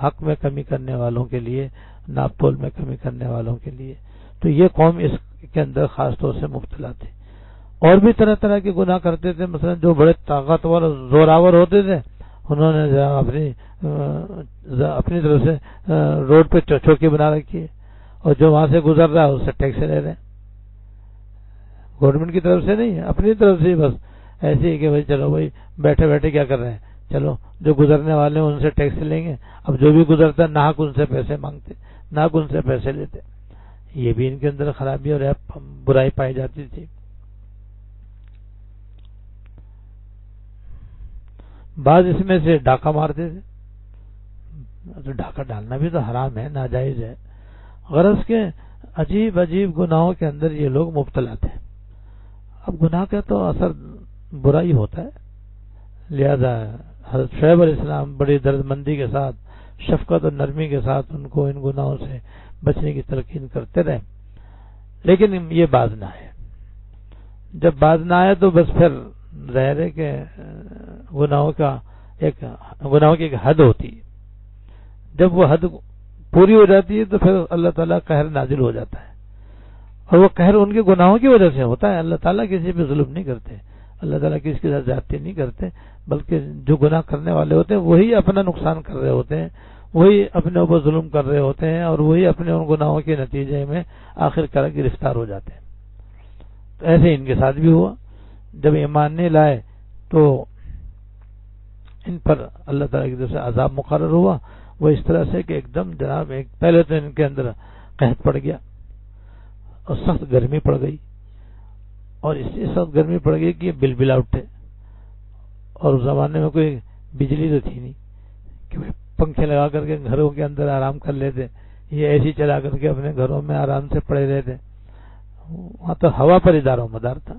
حق میں کمی کرنے والوں کے لیے، ناپ تول میں کمی کرنے والوں کے لیے. تو یہ قوم اس کے اندر خاص طور سے مبتلا تھی. اور بھی طرح کے گناہ کرتے تھے، مثلا جو بڑے طاقتور زوراور ہوتے تھے انہوں نے اپنی طرف سے روڈ پہ چوکی بنا رکھی ہے، اور جو وہاں سے گزر رہا ہے اس سے ٹیکس لے رہے ہیں، گورنمنٹ کی طرف سے نہیں، اپنی طرف سے بس ایسے ہی کہ بھائی چلو بھائی بیٹھے کیا کر رہے ہیں، چلو جو گزرنے والے ہیں ان سے ٹیکس لیں گے. اب جو بھی گزرتا ہے ناحق ان سے پیسے مانگتے، ناحق ان سے پیسے لیتے. یہ بھی ان کے اندر خرابی اور برائی پائی جاتی تھی. بعض اس میں سے ڈاکہ مارتے تھے، تو ڈاکہ ڈالنا بھی تو حرام ہے، ناجائز ہے. غرض کے عجیب گناہوں کے اندر یہ لوگ مبتلا تھے. اب گناہ کا تو اثر برا ہی ہوتا ہے، لہذا حضرت شعیب علیہ السلام بڑی درد مندی کے ساتھ، شفقت اور نرمی کے ساتھ ان کو ان گناہوں سے بچنے کی تلقین کرتے رہے. لیکن یہ باز نہ آئے. جب باز نہ آئے تو بس پھر ظاہر ہے کہ گناہوں کی ایک حد ہوتی ہے. جب وہ حد پوری ہو جاتی ہے تو پھر اللہ تعالیٰ قہر نازل ہو جاتا ہے، اور وہ قہر ان کے گناہوں کی وجہ سے ہوتا ہے. اللہ تعالیٰ کسی پہ ظلم نہیں کرتے، اللہ تعالیٰ کسی کے ساتھ زیادتی نہیں کرتے، بلکہ جو گناہ کرنے والے ہوتے ہیں وہی اپنا نقصان کر رہے ہوتے ہیں، وہی اپنے اوپر ظلم کر رہے ہوتے ہیں، اور وہی اپنے ان گناہوں کے نتیجے میں آخر کار گرفتار ہو جاتے ہیں. تو ایسے ان کے ساتھ بھی ہوا. جب ایمان نہیں لائے تو ان پر اللہ تعالیٰ کی طرف سے عذاب مقرر ہوا. وہ اس طرح سے کہ ایک دم جناب پہلے تو ان کے اندر قحط پڑ گیا اور سخت گرمی پڑ گئی، اور اس سے سخت گرمی پڑ گئی کہ یہ بلبلا اٹھے. اور اس زمانے میں کوئی بجلی تو تھی نہیں کہ پنکھے لگا کر کے گھروں کے اندر آرام کر لیتے، یہ ایسی چلا کر کے اپنے گھروں میں آرام سے پڑے رہتے. وہاں تو ہوا پر ادار و مدار تھا.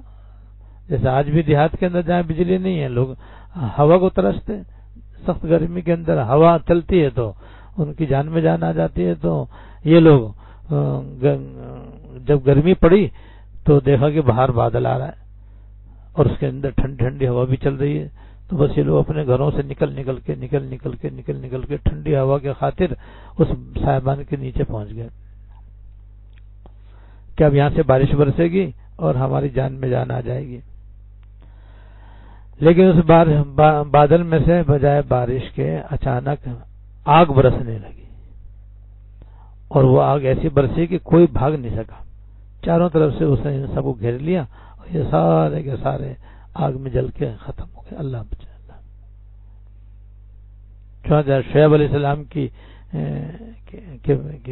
جیسے آج بھی دیہات کے اندر جہاں بجلی نہیں ہے لوگ ہوا کو ترستے. سخت گرمی کے اندر ہوا چلتی ہے تو ان کی جان میں جان آ جاتی ہے. تو یہ لوگ جب گرمی پڑی تو دیکھا کہ باہر بادل آ رہا ہے اور اس کے اندر ٹھنڈی ہوا بھی چل رہی ہے. تو بس یہ لوگ اپنے گھروں سے نکل کے ٹھنڈی ہوا کے خاطر اس سائبان کے نیچے پہنچ گئے کہ اب یہاں سے بارش برسے گی اور ہماری جان میں جان آ جائے گی. لیکن اس بادل میں سے بجائے بارش کے اچانک آگ برسنے لگی، اور وہ آگ ایسی برسی کہ کوئی بھاگ نہیں سکا. چاروں طرف سے اس نے ان سب کو گھیر لیا اور یہ سارے کے سارے آگ میں جل کے ختم ہو گئے. اللہ بچا. چنانچہ شعیب علیہ السلام کی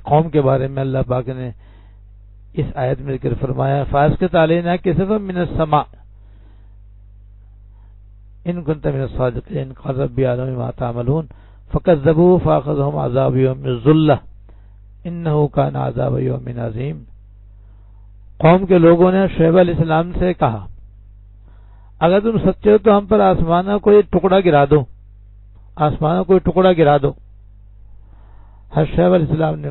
قوم کے بارے میں اللہ پاک نے اس آیت میں ذکر فرمایا فاسقط علینا کسفا من السماء ان كنت من الصادقين قال رب يعلم ما تعملون فکذبوا فاخذهم عذاب یوم الذلہ انہ کان عذاب یوم عظیم۔ قوم کے لوگوں نے شعیب علیہ السلام سے کہا اگر تم سچے ہو تو ہم پر آسمانوں کو ایک ٹکڑا گرا دو، آسمانوں کو ایک ٹکڑا گرا دو۔ حضرت شعیب علیہ السلام نے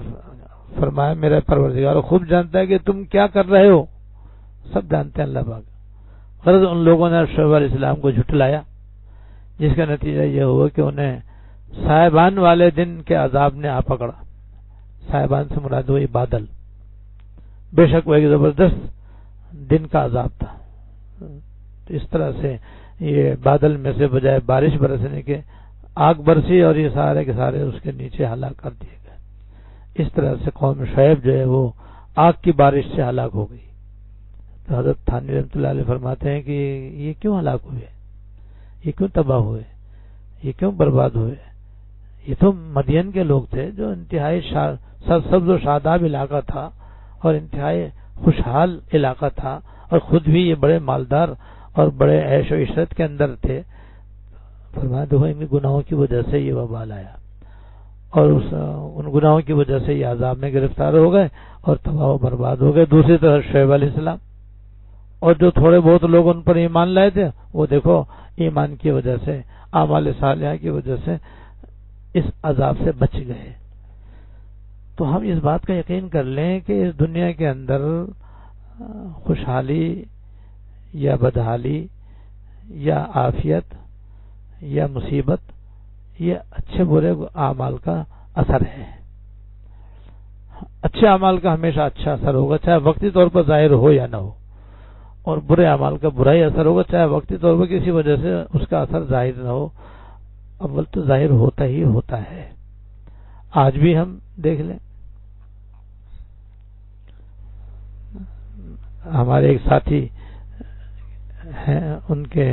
فرمایا میرا پروردگار خوب جانتا ہے کہ تم کیا کر رہے ہو، سب جانتے ہیں اللہ پاک۔ غرض ان لوگوں نے شعیب علیہ السلام کو جھٹلایا، جس کا نتیجہ یہ ہوا کہ انہیں صاحبان والے دن کے عذاب نے آ پکڑا۔ صاحبان سے مراد ہوئی بادل، بے شک وہ ایک زبردست دن کا عذاب تھا۔ اس طرح سے یہ بادل میں سے بجائے بارش برسنے کے آگ برسی اور یہ سارے کے سارے اس کے نیچے ہلاک کر دیے گئے۔ اس طرح سے قوم شعیب جو ہے وہ آگ کی بارش سے ہلاک ہو گئی۔ تو حضرت تھانوی رحمۃ اللہ علیہ فرماتے ہیں کہ یہ کیوں ہلاک ہوئے، یہ کیوں تباہ ہوئے، یہ کیوں برباد ہوئے؟ یہ تو مدین کے لوگ تھے جو انتہائی سرسبز و شاداب علاقہ تھا اور انتہائی خوشحال علاقہ تھا، اور خود بھی یہ بڑے مالدار اور بڑے عیش و عشرت کے اندر تھے۔ فرمایا دیکھو ان گناہوں کی وجہ سے یہ وبال آیا، اور ان گناہوں کی وجہ سے یہ عذاب میں گرفتار ہو گئے اور تباہ و برباد ہو گئے۔ دوسری طرف شعیب علیہ السلام اور جو تھوڑے بہت لوگ ان پر ایمان لائے تھے وہ دیکھو ایمان کی وجہ سے، اعمال صالحہ کی وجہ سے اس عذاب سے بچ گئے۔ تو ہم اس بات کا یقین کر لیں کہ اس دنیا کے اندر خوشحالی یا بدحالی یا عافیت یا مصیبت یہ اچھے برے اعمال کا اثر ہے۔ اچھے اعمال کا ہمیشہ اچھا اثر ہوگا، چاہے وقتی طور پر ظاہر ہو یا نہ ہو، اور برے اعمال کا برا ہی اثر ہوگا، چاہے وقتی طور پر کسی وجہ سے اس کا اثر ظاہر نہ ہو، اول تو ظاہر ہوتا ہی ہوتا ہے۔ آج بھی ہم دیکھ لیں، ہمارے ایک ساتھی ہیں، ان کے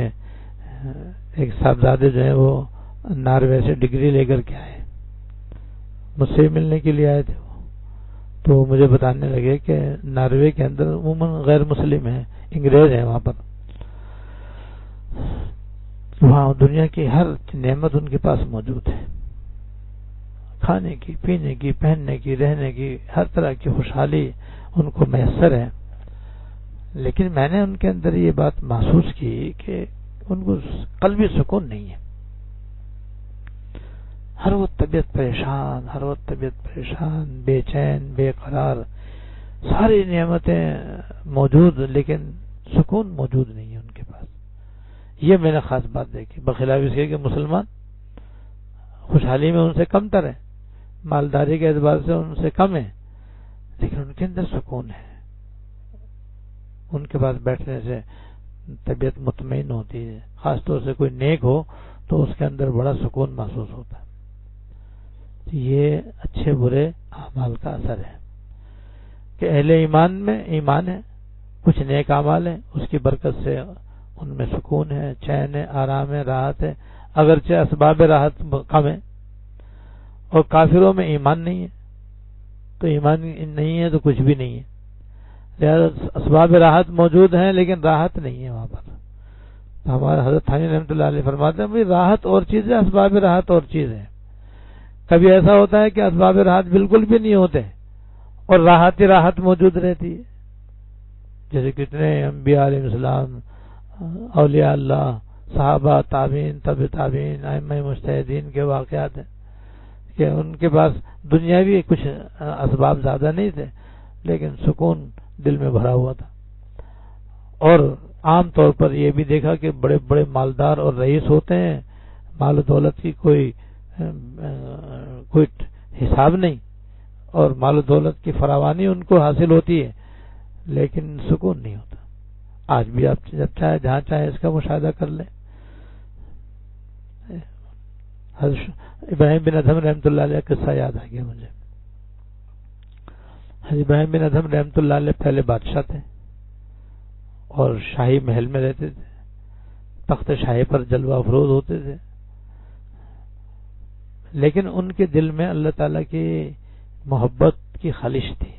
ایک صاحبزادے جو ہیں وہ ناروے سے ڈگری لے کر کے آئے، مجھ سے ملنے کے لیے آئے تھے وہ، تو مجھے بتانے لگے کہ ناروے کے اندر عموماً غیر مسلم ہیں، انگریز ہیں وہاں پر، وہاں دنیا کی ہر نعمت ان کے پاس موجود ہے، کھانے کی، پینے کی، پہننے کی، رہنے کی، ہر طرح کی خوشحالی ان کو میسر ہے۔ لیکن میں نے ان کے اندر یہ بات محسوس کی کہ ان کو قلبی سکون نہیں ہے، ہر وقت طبیعت پریشان، ہر وقت طبیعت پریشان، بے چین، بے قرار، ساری نعمتیں موجود لیکن سکون موجود نہیں ہے ان کے پاس۔ یہ میں نے خاص بات دیکھی، بخلاف اس کے کہ مسلمان خوشحالی میں ان سے کم تر ہیں، مالداری کے اعتبار سے ان سے کم ہے، لیکن ان کے اندر سکون ہے، ان کے پاس بیٹھنے سے طبیعت مطمئن ہوتی ہے، خاص طور سے کوئی نیک ہو تو اس کے اندر بڑا سکون محسوس ہوتا ہے۔ یہ اچھے برے اعمال کا اثر ہے کہ اہل ایمان میں ایمان ہے، کچھ نیک اعمال ہیں، اس کی برکت سے ان میں سکون ہے، چین ہے، آرام ہے، راحت ہے، اگرچہ اسباب راحت کم ہے، اور کافروں میں ایمان نہیں ہے، تو ایمان نہیں ہے تو کچھ بھی نہیں ہے، لہذا اسباب راحت موجود ہیں لیکن راحت نہیں ہے وہاں پر۔ ہمارے حضرت تھانوی رحمۃ اللہ علیہ فرماتے ہیں راحت اور چیز ہے، اسباب راحت اور چیز ہے۔ کبھی ایسا ہوتا ہے کہ اسباب راحت بالکل بھی نہیں ہوتے اور راحت ہی راحت موجود رہتی ہے، جیسے کتنے انبیاء علیہ السلام، اولیاء اللہ، صحابہ، تابعین، تبع تابعین، ائمہ مجتہدین کے واقعات ہیں کہ ان کے پاس دنیاوی کچھ اسباب زیادہ نہیں تھے لیکن سکون دل میں بھرا ہوا تھا۔ اور عام طور پر یہ بھی دیکھا کہ بڑے بڑے مالدار اور رئیس ہوتے ہیں، مال و دولت کی کوئی حساب نہیں، اور مال و دولت کی فراوانی ان کو حاصل ہوتی ہے لیکن سکون نہیں ہوتا۔ آج بھی آپ جب چاہے جہاں چاہے اس کا مشاہدہ کر لیں۔ حضرت ابراہیم بن ادھم رحمۃ اللہ علیہ کا قصہ یاد آ گیا مجھے۔ حضرت ابراہیم بن ادھم رحمۃ اللہ علیہ پہلے بادشاہ تھے اور شاہی محل میں رہتے تھے، تخت شاہی پر جلوہ افروز ہوتے تھے، لیکن ان کے دل میں اللہ تعالیٰ کی محبت کی خالش تھی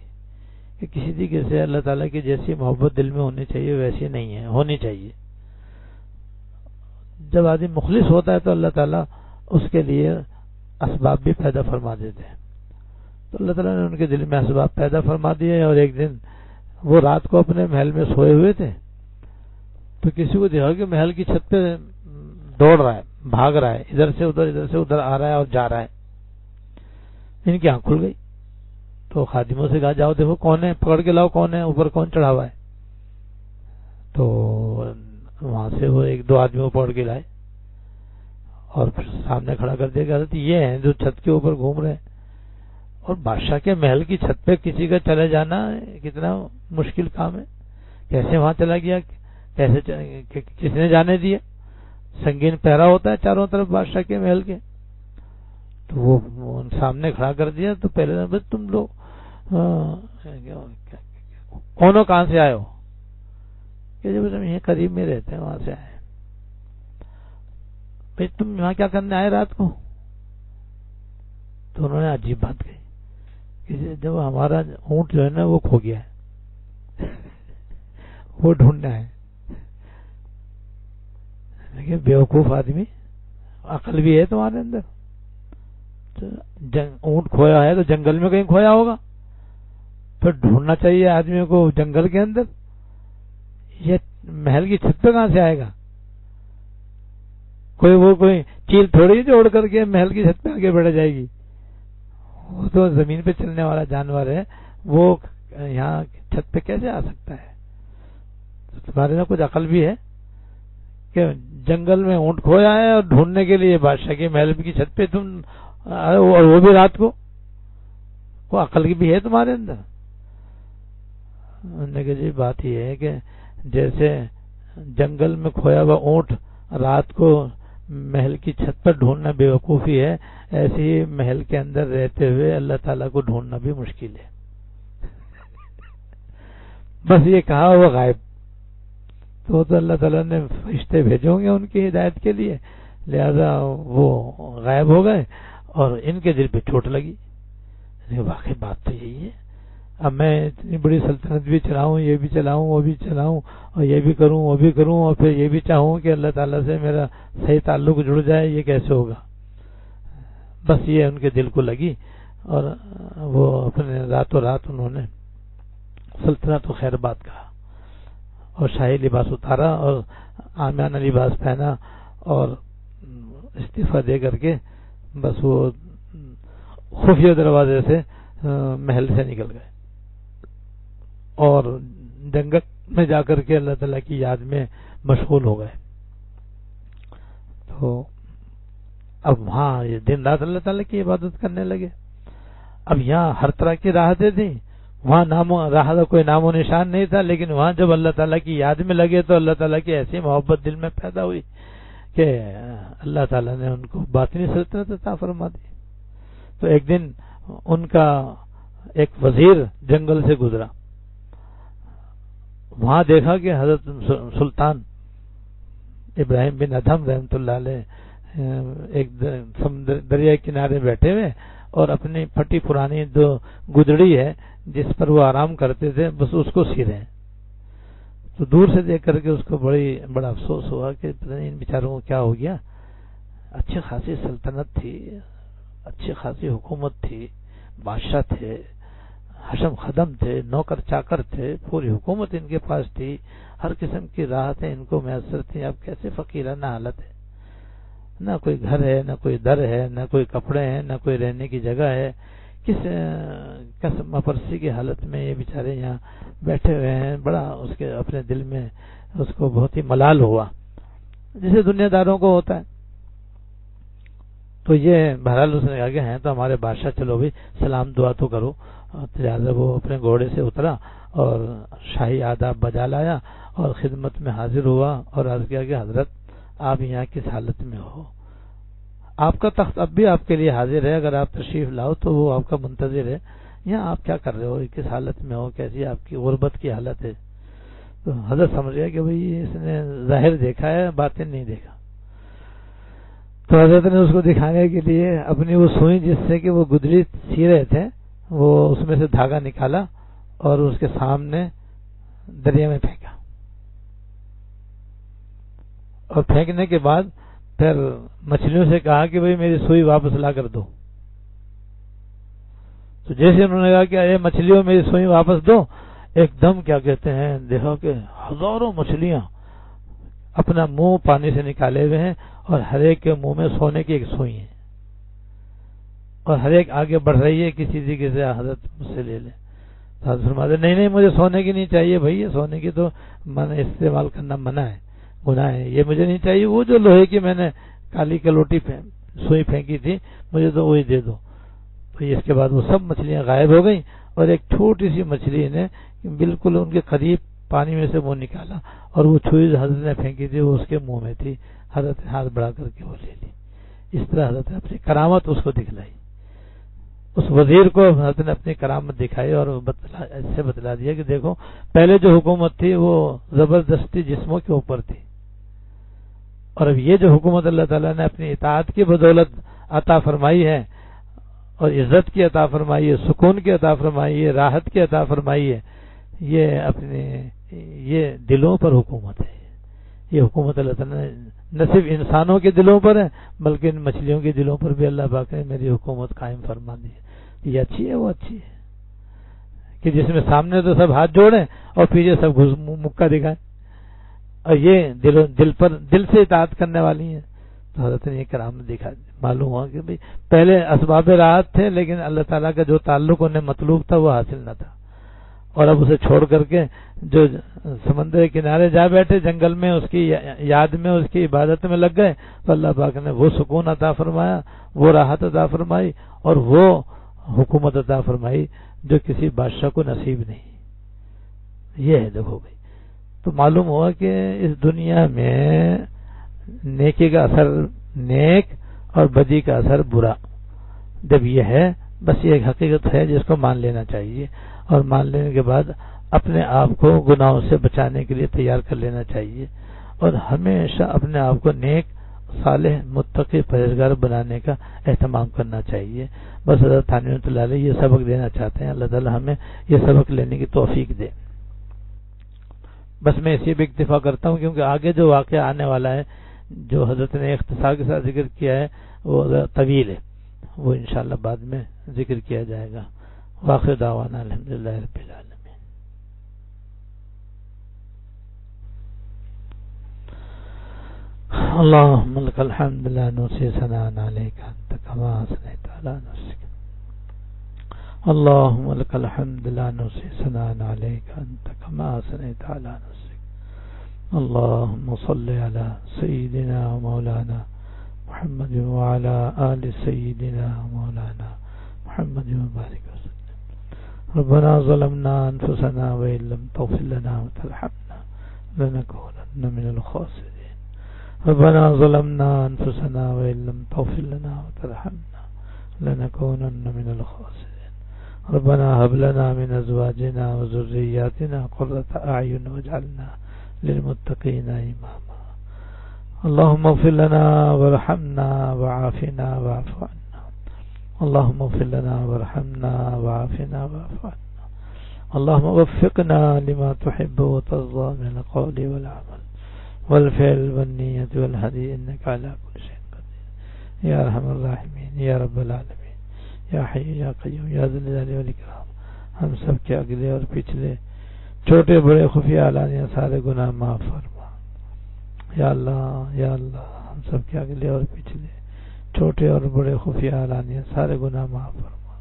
کہ کسی طریقے سے اللہ تعالیٰ کی جیسی محبت دل میں ہونی چاہیے ویسی نہیں ہے، ہونی چاہیے۔ جب آدمی مخلص ہوتا ہے تو اللہ تعالیٰ اس کے لیے اسباب بھی پیدا فرما دیتے ہیں. تو اللہ تعالیٰ نے ان کے دل میں اسباب پیدا فرما دیے. اور ایک دن وہ رات کو اپنے محل میں سوئے ہوئے تھے تو کسی کو دیکھا کہ محل کی چھت پہ دوڑ رہا ہے, بھاگ رہا ہے, ادھر سے ادھر آ رہا ہے اور جا رہا ہے. ان کی آنکھ کھل گئی تو خادموں سے کہا جاؤ دیکھو کون ہے, پکڑ کے لاؤ کون ہے, اوپر کون چڑھا ہوا ہے. تو وہاں سے وہ ایک دو آدمیوں کو پکڑ کے لائے اور پھر سامنے کھڑا کر دیا کہ حضرت یہ ہیں جو چھت کے اوپر گھوم رہے ہیں. اور بادشاہ کے محل کی چھت پہ کسی کا چلے جانا کتنا مشکل کام ہے. کیسے وہاں چلا گیا, کیسے کس نے جانے دیا؟ سنگین پہرا ہوتا ہے چاروں طرف بادشاہ کے محل کے. تو وہ سامنے کھڑا کر دیا. تو پہلے تم لوگ کونوں کہاں سے آئے ہو؟ کہ جب ہم یہ قریب میں رہتے ہیں وہاں سے آئے. بھائی تم یہاں کیا کرنے آئے رات کو؟ تو انہوں نے عجیب بات کہی کہ جب ہمارا اونٹ جو ہے نا وہ کھو گیا ہے وہ ڈھونڈنا ہے. لیکن بیوقوف آدمی, عقل بھی ہے تمہارے اندر. اونٹ کھویا ہے تو جنگل میں کہیں کھویا ہوگا, پھر ڈھونڈنا چاہیے آدمی کو جنگل کے اندر. یہ محل کی چھت پہ کہاں سے آئے گا؟ کوئی چیل تھوڑی جو اڑ کر کے محل کی چھت پہ آگے بڑھ جائے گی. وہ تو زمین پہ چلنے والا جانور ہے, وہ یہاں چھت پہ کیسے آ سکتا ہے؟ تمہارے میں کچھ عقل بھی ہے کہ جنگل میں اونٹ کھویا ہے اور ڈھونڈنے کے لیے بادشاہ کے محل کی چھت پہ تم, اور وہ بھی رات کو. وہ عقل کی بھی ہے تمہارے اندر؟ انہوں نے کہا جی بات یہ ہے کہ جیسے جنگل میں کھویا ہوا اونٹ رات کو محل کی چھت پر ڈھونڈنا بے وقوفی ہے, ایسے ہی محل کے اندر رہتے ہوئے اللہ تعالیٰ کو ڈھونڈنا بھی مشکل ہے. بس یہ کہا وہ غائب. تو اللہ تعالیٰ نے فرشتے بھیجے ہوں گے ان کی ہدایت کے لیے, لہذا وہ غائب ہو گئے اور ان کے دل پہ چوٹ لگی. واقعی بات تو یہی ہے, اب میں اتنی بڑی سلطنت بھی چلاؤں, یہ بھی چلاؤں, وہ بھی چلاؤں, اور یہ بھی کروں, وہ بھی کروں, اور پھر یہ بھی چاہوں کہ اللہ تعالیٰ سے میرا صحیح تعلق جڑ جائے, یہ کیسے ہوگا؟ بس یہ ان کے دل کو لگی اور وہ اپنے راتوں رات انہوں نے سلطنت و خیر بات کہا اور شاہی لباس اتارا اور عامیانہ لباس پہنا اور استعفیٰ دے کر کے بس وہ خفیہ دروازے سے محل سے نکل گئے اور جنگل میں جا کر کے اللہ تعالیٰ کی یاد میں مشغول ہو گئے. تو اب وہاں یہ دن رات اللہ تعالیٰ کی عبادت کرنے لگے. اب یہاں ہر طرح کی راحتیں تھیں, وہاں راحت کا کوئی نام و نشان نہیں تھا, لیکن وہاں جب اللہ تعالیٰ کی یاد میں لگے تو اللہ تعالیٰ کی ایسی محبت دل میں پیدا ہوئی کہ اللہ تعالیٰ نے ان کو باطنی سلطنت عطا فرما دی. تو ایک دن ان کا ایک وزیر جنگل سے گزرا, وہاں دیکھا کہ حضرت سلطان ابراہیم بن ادھم رحمۃ اللہ علیہ ایک دریا کنارے بیٹھے ہوئے اور اپنی پھٹی پرانی جو گدڑی ہے جس پر وہ آرام کرتے تھے بس اس کو سی رہے ہیں. تو دور سے دیکھ کر کے اس کو بڑا افسوس ہوا کہ پتہ نہیں ان بیچاروں کو کیا ہو گیا. اچھی خاصی سلطنت تھی, اچھی خاصی حکومت تھی, بادشاہ تھے, حشم خدم تھے, نوکر چاکر تھے, پوری حکومت ان کے پاس تھی, ہر قسم کی راحتیں ان کو میسر تھیں. اب کیسے فقیرانہ حالت ہے, نہ کوئی گھر ہے, نہ کوئی در ہے, نہ کوئی کپڑے ہیں, نہ کوئی رہنے کی جگہ ہے. کس قسم پرسی کی حالت میں یہ بیچارے یہاں بیٹھے ہوئے ہیں. بڑا اس کے اپنے دل میں اس کو بہت ہی ملال ہوا جسے دنیا داروں کو ہوتا ہے. تو یہ بہرحال اس نے کہا کہ ہیں تو ہمارے بادشاہ, چلو بھی سلام دعا تو کرو. لہٰذا وہ اپنے گھوڑے سے اترا اور شاہی آداب بجا لایا اور خدمت میں حاضر ہوا اور عرض کیا کہ حضرت آپ یہاں کس حالت میں ہو؟ آپ کا تخت اب بھی آپ کے لیے حاضر ہے, اگر آپ تشریف لاؤ تو وہ آپ کا منتظر ہے. یہاں آپ کیا کر رہے ہو, کس حالت میں ہو, کیسی آپ کی غربت کی حالت ہے؟ تو حضرت سمجھ گیا کہ بھئی اس نے ظاہر دیکھا ہے, باطن نہیں دیکھا. تو حضرت نے اس کو دکھانے کے لیے اپنی وہ سوئی جس سے کہ وہ گدڑی سی رہے تھے وہ اس میں سے دھاگا نکالا اور اس کے سامنے دریا میں پھینکا, اور پھینکنے کے بعد پھر مچھلیوں سے کہا کہ بھئی میری سوئی واپس لا کر دو. تو جیسے انہوں نے کہا کہ اے مچھلیوں میری سوئی واپس دو، ایک دم کیا کہتے ہیں دیکھو کہ ہزاروں مچھلیاں اپنا منہ پانی سے نکالے ہوئے ہیں اور ہر ایک کے منہ میں سونے کی ایک سوئی ہے اور ہر ایک آگے بڑھ رہی ہے کسی طریقے سے حضرت مجھ سے لے لیں. تو حضرت فرماتے نہیں مجھے سونے کی نہیں چاہیے بھائی، سونے کی تو منع استعمال کرنا منع ہے، گناہ ہے، یہ مجھے نہیں چاہیے. وہ جو لوہے کی میں نے کالی کلوٹی سوئی پھینکی تھی مجھے تو وہی دے دو. تو اس کے بعد وہ سب مچھلیاں غائب ہو گئیں اور ایک چھوٹی سی مچھلی نے بالکل ان کے قریب پانی میں سے منہ نکالا اور وہ چھوئی حضرت نے پھینکی تھی وہ اس کے منہ میں تھی. حضرت نے ہاتھ بڑھا کر کے وہ لے لی. اس طرح حضرت نے اپنی کرامت اس کو دکھلائی. اس وزیر کو حضرت نے اپنی کرامت دکھائی اور ایسے بتلا دیا کہ دیکھو پہلے جو حکومت تھی وہ زبردستی جسموں کے اوپر تھی، اور اب یہ جو حکومت اللہ تعالیٰ نے اپنی اطاعت کی بدولت عطا فرمائی ہے اور عزت کی عطا فرمائی ہے، سکون کی عطا فرمائی ہے، راحت کی عطا فرمائی ہے، یہ دلوں پر حکومت ہے. یہ حکومت اللہ تعالیٰ نے نہ صرف انسانوں کے دلوں پر ہے بلکہ ان مچھلیوں کے دلوں پر بھی اللہ پاک نے میری حکومت قائم فرما دی ہے. یہ اچھی ہے، وہ اچھی ہے کہ جس میں سامنے تو سب ہاتھ جوڑیں اور پیچھے سب مکہ دکھائیں، اور یہ دل سے اطاعت کرنے والی ہیں. تو حضرت نے یہ کرامت دکھا دی. معلوم ہوا کہ پہلے اسباب راحت تھے لیکن اللہ تعالیٰ کا جو تعلق انہیں مطلوب تھا وہ حاصل نہ تھا، اور اب اسے چھوڑ کر کے جو سمندر کے کنارے جا بیٹھے جنگل میں اس کی یاد میں اس کی عبادت میں لگ گئے تو اللہ پاک نے وہ سکون عطا فرمایا، وہ راحت عطا فرمائی اور وہ حکومت عطا فرمائی جو کسی بادشاہ کو نصیب نہیں. یہ ہے دیکھو بھائی. تو معلوم ہوا کہ اس دنیا میں نیکی کا اثر نیک اور بدی کا اثر برا. جب یہ ہے بس یہ ایک حقیقت ہے جس کو مان لینا چاہیے، اور مان لینے کے بعد اپنے آپ کو گناہوں سے بچانے کے لیے تیار کر لینا چاہیے، اور ہمیشہ اپنے آپ کو نیک صالح متقی پرہیزگار بنانے کا اہتمام کرنا چاہیے. بس حضرت تھانوی رحمۃ اللہ علیہ یہ سبق دینا چاہتے ہیں. اللہ تعالی ہمیں یہ سبق لینے کی توفیق دے. بس میں اسی پہ اکتفا کرتا ہوں کیونکہ آگے جو واقعہ آنے والا ہے جو حضرت نے اختصار کے ساتھ ذکر کیا ہے وہ طویل ہے، وہ انشاءاللہ بعد میں ذکر کیا جائے گا. واخر دعوانا الحمدللہ رب العالمین. اللهم لك الحمد لا نحصي ثناء عليك أنت كما أثنيت على نفسك. اللهم لك الحمد لا نحصي ثناء عليك أنت كما أثنيت على نفسك. اللهم صل على سيدنا ومولانا محمد وعلى آل سيدنا ومولانا محمد وبارك وسلم. ربنا ظلمنا أنفسنا وإن لم تغفر لنا وترحمنا لنكونن من الخاسرين. ربنا ظلمنا أنفسنا وإن لم تغفر لنا وترحمنا لنكونن من الخاسرين. ربنا هب لنا من أزواجنا وذرياتنا قرة أعين واجعلنا للمتقين إماما. اللهم اغفر لنا وارحمنا وعافنا واعف عنا. اللهم اغفر لنا وارحمنا وعافنا واعف عنا. اللهم وفقنا لما تحب وترضى من القول والعمل والفعل والنية والهدي إنك على كل شيء قدير يا أرحم الراحمين يا رب العالمين یا حی یا قیوم یا ذی الجلال والاکرام. ہم سب کے اگلے اور پچھلے چھوٹے بڑے خفیہ علانیہ سارے گناہ معاف فرما. یا اللہ یا اللہ ہم سب کے اگلے اور پچھلے چھوٹے اور بڑے خفیہ علانیہ سارے گناہ معاف فرما،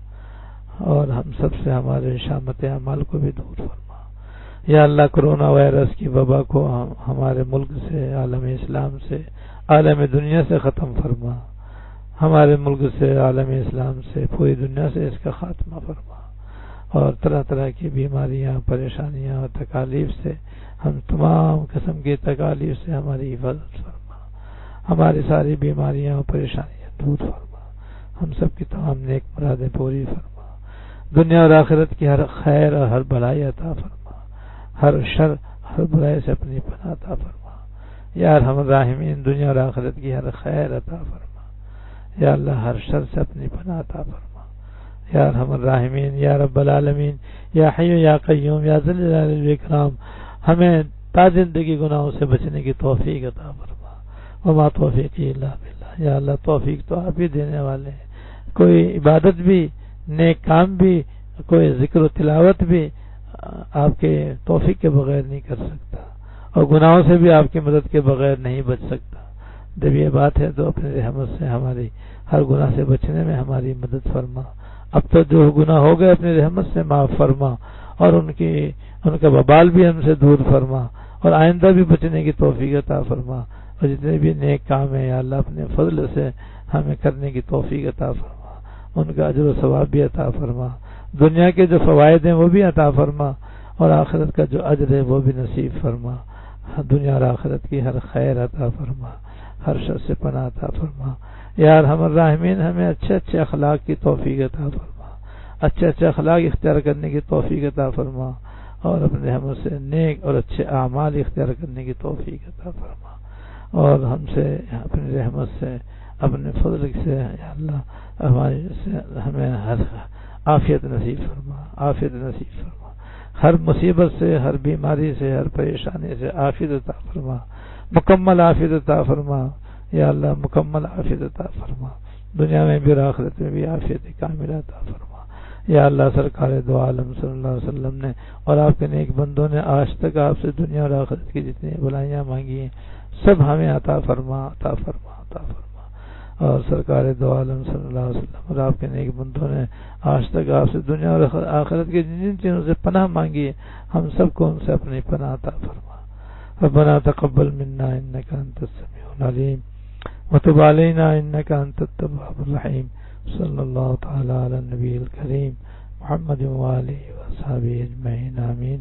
اور ہم سب سے ہمارے شامت اعمال کو بھی دور فرما. یا اللہ کرونا وائرس کی وبا کو ہمارے ملک سے، عالم اسلام سے، عالم دنیا سے ختم فرما. ہمارے ملک سے، عالم اسلام سے، پوری دنیا سے اس کا خاتمہ فرما، اور طرح طرح کی بیماریاں، پریشانیاں اور تکالیف سے، ہم تمام قسم کی تکالیف سے ہماری حفاظت فرما. ہماری ساری بیماریاں اور پریشانیاں دور فرما. ہم سب کی تمام نیک مرادیں پوری فرما. دنیا اور آخرت کی ہر خیر اور ہر بھلائی عطا فرما. ہر شر ہر برائی سے اپنی پناہ عطا فرما. یا ارحم الراحمین دنیا اور آخرت کی ہر خیر عطا فرما. یا اللہ ہر شر سے اپنی پناہ عطا فرما. یا ارحم الراحمین یا رب العالمین یا حی یا قیوم یا ذی الجلال والاکرام ہمیں تا زندگی گناہوں سے بچنے کی توفیق عطا فرما. وما توفیقی الا باللہ. یا اللہ توفیق تو آپ ہی دینے والے ہیں. کوئی عبادت بھی، نیک کام بھی، کوئی ذکر و تلاوت بھی آپ کے توفیق کے بغیر نہیں کر سکتا، اور گناہوں سے بھی آپ کی مدد کے بغیر نہیں بچ سکتا. جب یہ بات ہے تو اپنی رحمت سے ہماری ہر گناہ سے بچنے میں ہماری مدد فرما. اب تو جو گناہ ہو گئے اپنی رحمت سے معاف فرما، اور ان کا وبال بھی ہم سے دور فرما، اور آئندہ بھی بچنے کی توفیق عطا فرما. اور جتنے بھی نیک کام ہیں یا اللہ اپنے فضل سے ہمیں کرنے کی توفیق عطا فرما، ان کا اجر و ثواب بھی عطا فرما. دنیا کے جو فوائد ہیں وہ بھی عطا فرما، اور آخرت کا جو اجر ہے وہ بھی نصیب فرما. دنیا اور آخرت کی ہر خیر عطا فرما، ہر شر سے پناہ عطا فرما. یا ارحم الراحمین ہمیں اچھے اچھے اخلاق کی توفیق عطا فرما، اچھے اچھے اخلاق اختیار کرنے کی توفیق عطا فرما، اور اپنے رحمت سے نیک اور اچھے اعمال اختیار کرنے کی توفیق عطا فرما. اور ہم سے اپنی رحمت سے، اپنے فضل سے یا اللہ ہمیں ہر عافیت نصیب فرما، عافیت نصیب فرما. ہر مصیبت سے، ہر بیماری سے، ہر پریشانی سے عافیت عطا فرما، مکمل عافیت عطا فرما. یا اللہ مکمل عافیت عطا فرما، دنیا میں بھی اور آخرت میں بھی عافیت کاملہ عطا فرما. یا اللہ سرکار دو عالم صلی اللہ علیہ وسلم نے اور آپ کے نیک بندوں نے آج تک آپ سے دنیا اور آخرت کی جتنی بلائیاں مانگی ہیں سب ہمیں عطا فرما، عطا فرما، عطا فرما. اور سرکار دو عالم صلی اللہ علیہ وسلم اور آپ کے نیک بندوں نے آج تک آپ سے دنیا اور آخرت کی جن چیزوں سے پناہ مانگی ہے ہم سب کو ان سے اپنی پناہ عطا فرما. ربنا تقبل منا انك انت السميع العليم وتب علينا انك انت التواب الرحيم. صلی اللہ تعالی علی النبی الکریم محمد وآلہ وصحبہ اجمعین. آمین.